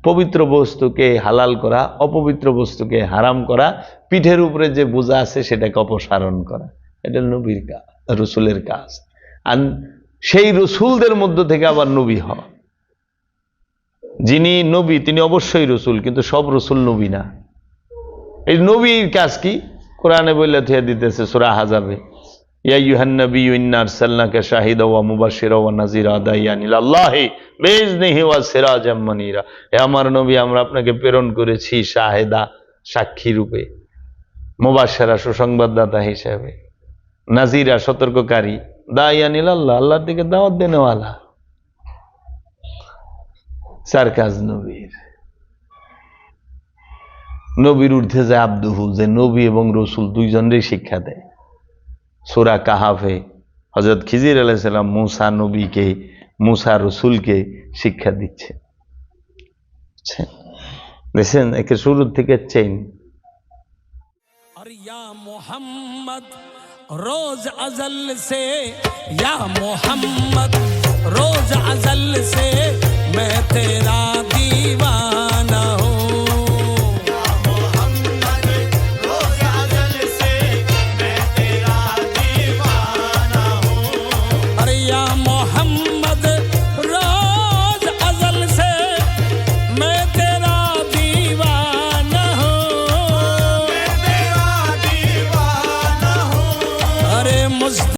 পবিত্র বস্তুকে হালাল করা, অপবিত্র বস্তুকে হারাম করা, পিঠের উপরে যে বোঝা আছে সেটাকে অপসারণ করা। এটা নবীর কাজ, রসুলের কাজ। আর সেই রসুলদের মধ্য থেকে আবার নবী হয়। যিনি নবী তিনি অবশ্যই রসুল, কিন্তু সব রসুল নবী না। এই নবীর কাজ কি? কোরআনে বলে থিয়া দিতেছে সূরা আহজাবে, ইয়া আইয়ুহান নাবিয়্যু ইন্না আরসালনাকা শাহিদাও ওয়া মুবাশশিরাও ওয়া নাযীরা দাইয়ান ইলাল্লাহি বিইজনিহি ওয়া সিরাজাম মুনীরা। হে আমার নবী, আমরা আপনাকে প্রেরণ করেছি শাহেদা, সাক্ষী রূপে, মুবাশশিরা, সুসংবাদদাতা হিসেবে, নাযীরা, সতর্ককারী, দাইয়ান ইলাল্লাহ, আল্লাহর দিকে দাওয়াত দেনেওয়ালা। চার কাজ নবীর। নবীর ঊর্ধ্বে যে আব্দুহু, যে নবী এবং রসুল দুইজনেরই শিক্ষা দেয়। সূরা কাহাফে হযরত খিজির আলাইহিস সালাম মূসা নবীকে, মূসা রসুলকে শিক্ষা দিচ্ছে। দেখছেন, একে শুরু থেকে চেইন। और या मोहम्मद रोज अजल से, या मोहम्मद रोज अजल से